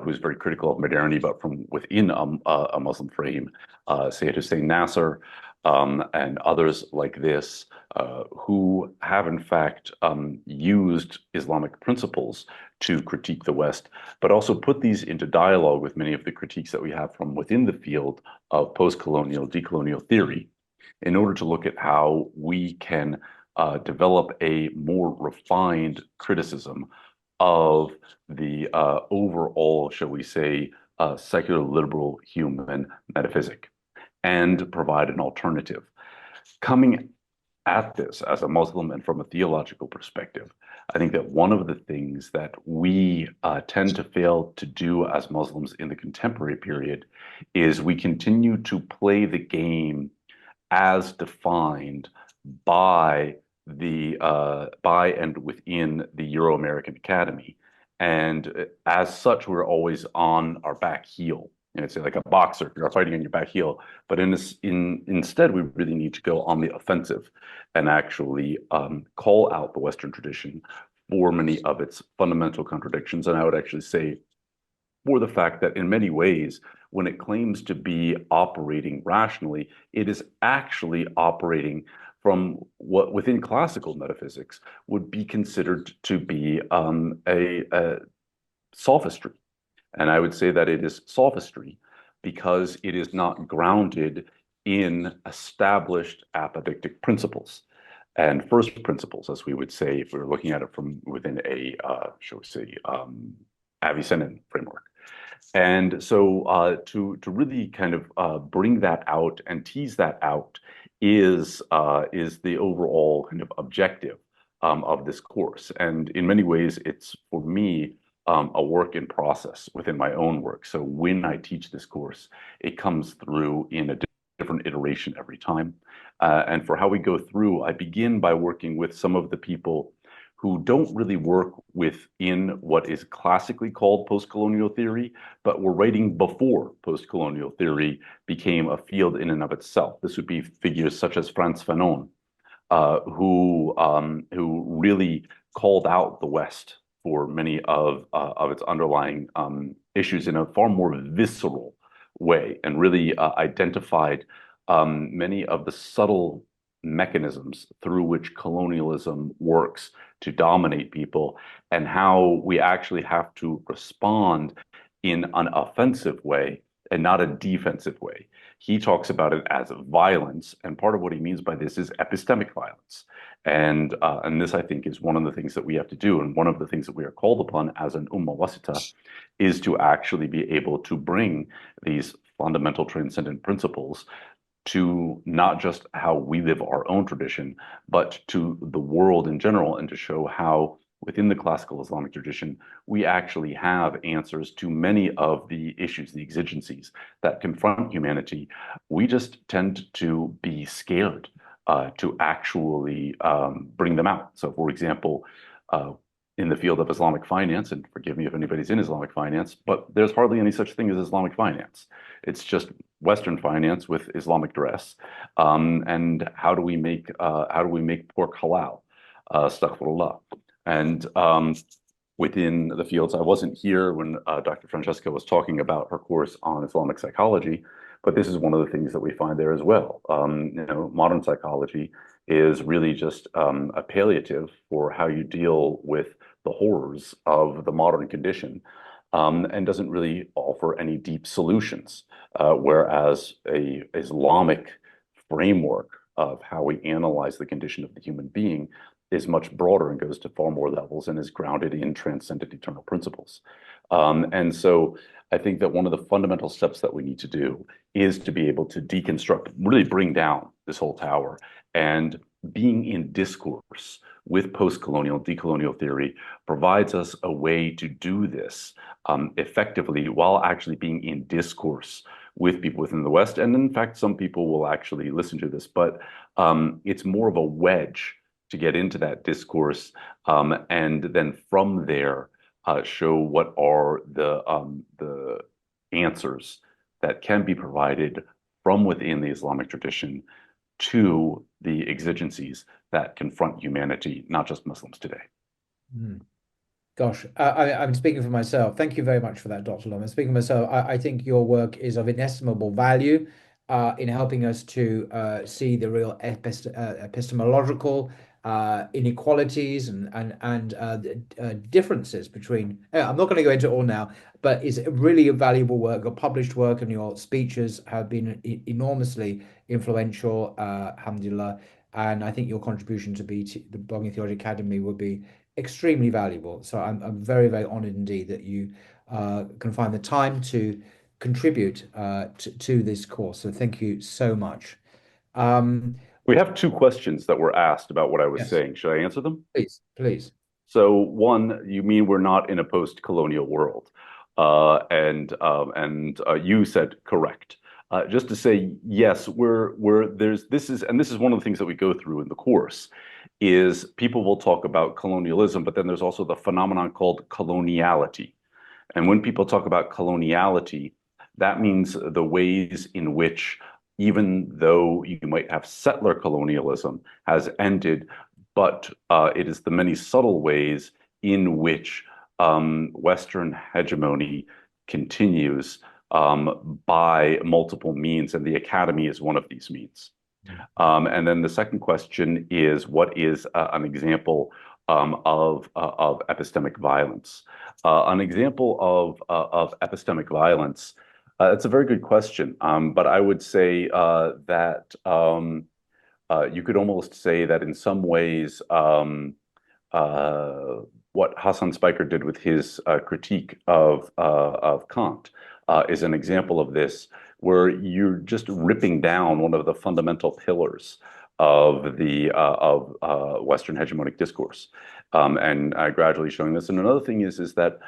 who's very critical of modernity, but from within a Muslim frame, Sayyid Hussein Nasser, and others like this, who have in fact used Islamic principles to critique the West, but also put these into dialogue with many of the critiques that we have from within the field of post-colonial, decolonial theory, in order to look at how we can develop a more refined criticism of the overall, shall we say, secular liberal human metaphysic, and provide an alternative. Coming at this as a Muslim and from a theological perspective, I think that one of the things that we tend to fail to do as Muslims in the contemporary period is we continue to play the game as defined by by and within the Euro-American Academy. And as such, we're always on our back heel. You know, it's like a boxer, you're fighting on your back heel. But instead, we really need to go on the offensive and actually call out the Western tradition for many of its fundamental contradictions. And I would actually say for the fact that in many ways, when it claims to be operating rationally, it is actually operating from what within classical metaphysics would be considered to be a sophistry. And I would say that it is sophistry because it is not grounded in established apodictic principles. And first principles, as we would say, if we were looking at it from within a, shall we say, Avicennan framework. And so to really kind of bring that out and tease that out is the overall kind of objective of this course. And in many ways, it's for me a work in process within my own work. So when I teach this course, it comes through in a different iteration every time. And for how we go through, I begin by working with some of the people who don't really work within what is classically called post-colonial theory, but were writing before post-colonial theory became a field in and of itself. This would be figures such as Frantz Fanon, who really called out the West for many of its underlying issues in a far more visceral way, and really identified many of the subtle mechanisms through which colonialism works to dominate people, and how we actually have to respond in an offensive way and not a defensive way. He talks about it as violence, and part of what he means by this is epistemic violence. And this, I think, is one of the things that we have to do, and one of the things that we are called upon as an ummah wasita is to actually be able to bring these fundamental transcendent principles to not just how we live our own tradition, but to the world in general, and to show how within the classical Islamic tradition, we actually have answers to many of the issues, the exigencies that confront humanity. We just tend to be scared to actually bring them out. So, for example, in the field of Islamic finance, and forgive me if anybody's in Islamic finance, but there's hardly any such thing as Islamic finance. It's just Western finance with Islamic dress. And how do we make pork halal? Astaghfirullah. And within the fields, I wasn't here when Dr. Francesca was talking about her course on Islamic psychology, but this is one of the things that we find there as well. You know, modern psychology is really just a palliative for how you deal with the horrors of the modern condition, and doesn't really offer any deep solutions. Whereas a Islamic framework of how we analyze the condition of the human being is much broader and goes to far more levels and is grounded in transcendent eternal principles. And so I think that one of the fundamental steps that we need to do is to be able to deconstruct, really bring down this whole tower, and being in discourse with post-colonial, decolonial theory provides us a way to do this effectively while actually being in discourse with people within the West. And in fact, some people will actually listen to this, but it's more of a wedge to get into that discourse, and then from there show what are the answers that can be provided from within the Islamic tradition to the exigencies that confront humanity, not just Muslims today. Mm. Gosh, I'm speaking for myself. Thank you very much for that, Dr. Lom. I'm speaking for myself. I think your work is of inestimable value in helping us to see the real epistemological inequalities and differences between. I'm not going to go into it all now, but it's really a valuable work. Your published work and your speeches have been enormously influential, alhamdulillah. And I think your contribution to BT, the Blogging Theology Academy, would be extremely valuable. So I'm very, very honored indeed that you can find the time to contribute to this course. So thank you so much. We have two questions that were asked about what I was Yes. saying. Should I answer them? Please, please. So one, you mean we're not in a post-colonial world, and you said correct. Just to say yes, this is one of the things that we go through in the course, is people will talk about colonialism, but then there's also the phenomenon called coloniality. And when people talk about coloniality, that means the ways in which, even though you might have settler colonialism has ended, but it is the many subtle ways in which Western hegemony continues by multiple means, and the academy is one of these means. And then the second question is, what is an example of epistemic violence? An example of epistemic violence, it's a very good question, but I would say that you could almost say that in some ways, what Hassan Spiker did with his critique of Kant is an example of this, where you're just ripping down one of the fundamental pillars of the Western hegemonic discourse, and gradually showing this. And another thing is that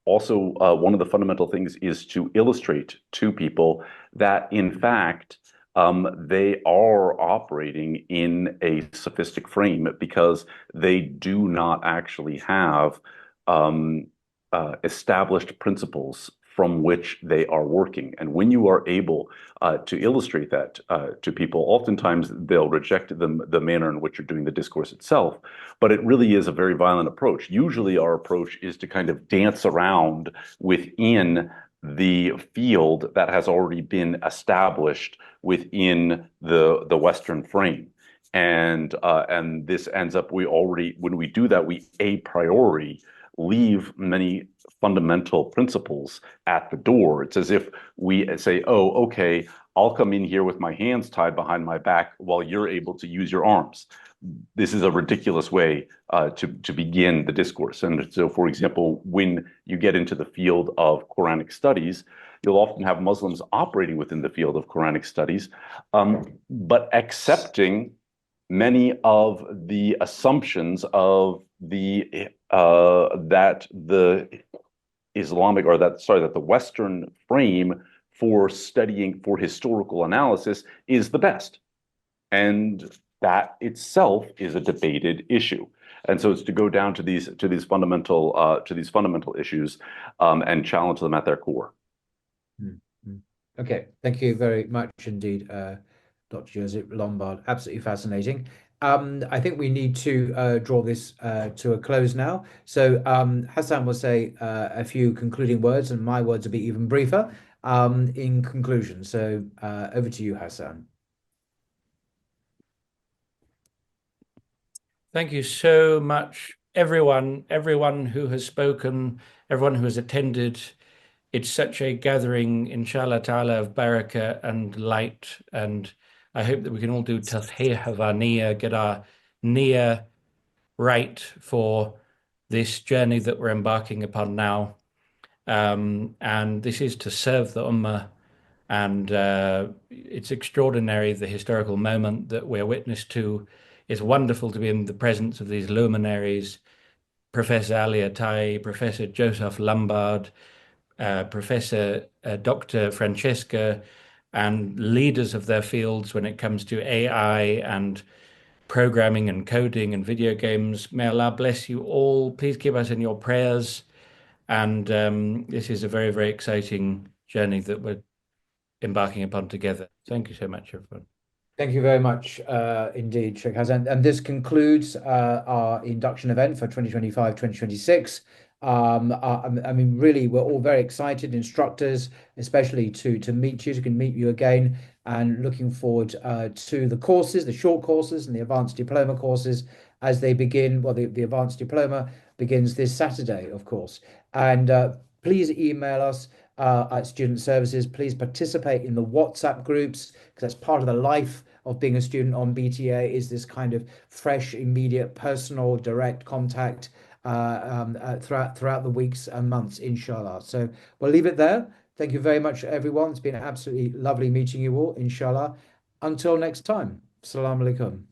also one of the fundamental things is to illustrate to people that, in fact, they are operating in a sophistic frame because they do not actually have established principles from which they are working. And when you are able to illustrate that to people, oftentimes they'll reject the manner in which you're doing the discourse itself, but it really is a very violent approach. Usually our approach is to kind of dance around within the field that has already been established within the Western frame. And this ends up, when we do that, we a priori leave many fundamental principles at the door. It's as if we say, oh, okay, I'll come in here with my hands tied behind my back while you're able to use your arms. This is a ridiculous way to begin the discourse. And so, for example, when you get into the field of Quranic studies, you'll often have Muslims operating within the field of Quranic studies, but accepting many of the assumptions of that the Islamic, or that the Western frame for studying, for historical analysis, is the best. And that itself is a debated issue. And so it's to go down to these fundamental issues and challenge them at their core. Okay, thank you very much indeed, Dr. Joseph Lombard. Absolutely fascinating. I think we need to draw this to a close now. So Hassan will say a few concluding words, and my words will be even briefer in conclusion. So over to you, Hassan. Thank you so much, everyone who has spoken, everyone who has attended. It's such a gathering, inshallah ta'ala, of barakah and light. And I hope that we can all do tasheeh of our niyyah, get our niyyah right for this journey that we're embarking upon now. And this is to serve the ummah. And it's extraordinary, the historical moment that we're witness to. It's wonderful to be in the presence of these luminaries, Professor Ali Attai, Professor Joseph Lombard, Professor Dr. Francesca, and leaders of their fields when it comes to AI and programming and coding and video games. May Allah bless you all. Please keep us in your prayers. And this is a very, very exciting journey that we're embarking upon together. Thank you so much, everyone. Thank you very much indeed, Sheikh Hassan. And this concludes our induction event for 2025-2026. I mean, really, we're all very excited, instructors, especially to meet you, to meet you again, and looking forward to the courses, the short courses and the advanced diploma courses as they begin. Well, the advanced diploma begins this Saturday, of course. And please email us at Student Services. Please participate in the WhatsApp groups, because that's part of the life of being a student on BTA, is this kind of fresh, immediate, personal, direct contact throughout the weeks and months, inshallah. So we'll leave it there. Thank you very much, everyone. It's been absolutely lovely meeting you all, inshallah. until next time. Assalamu alaikum.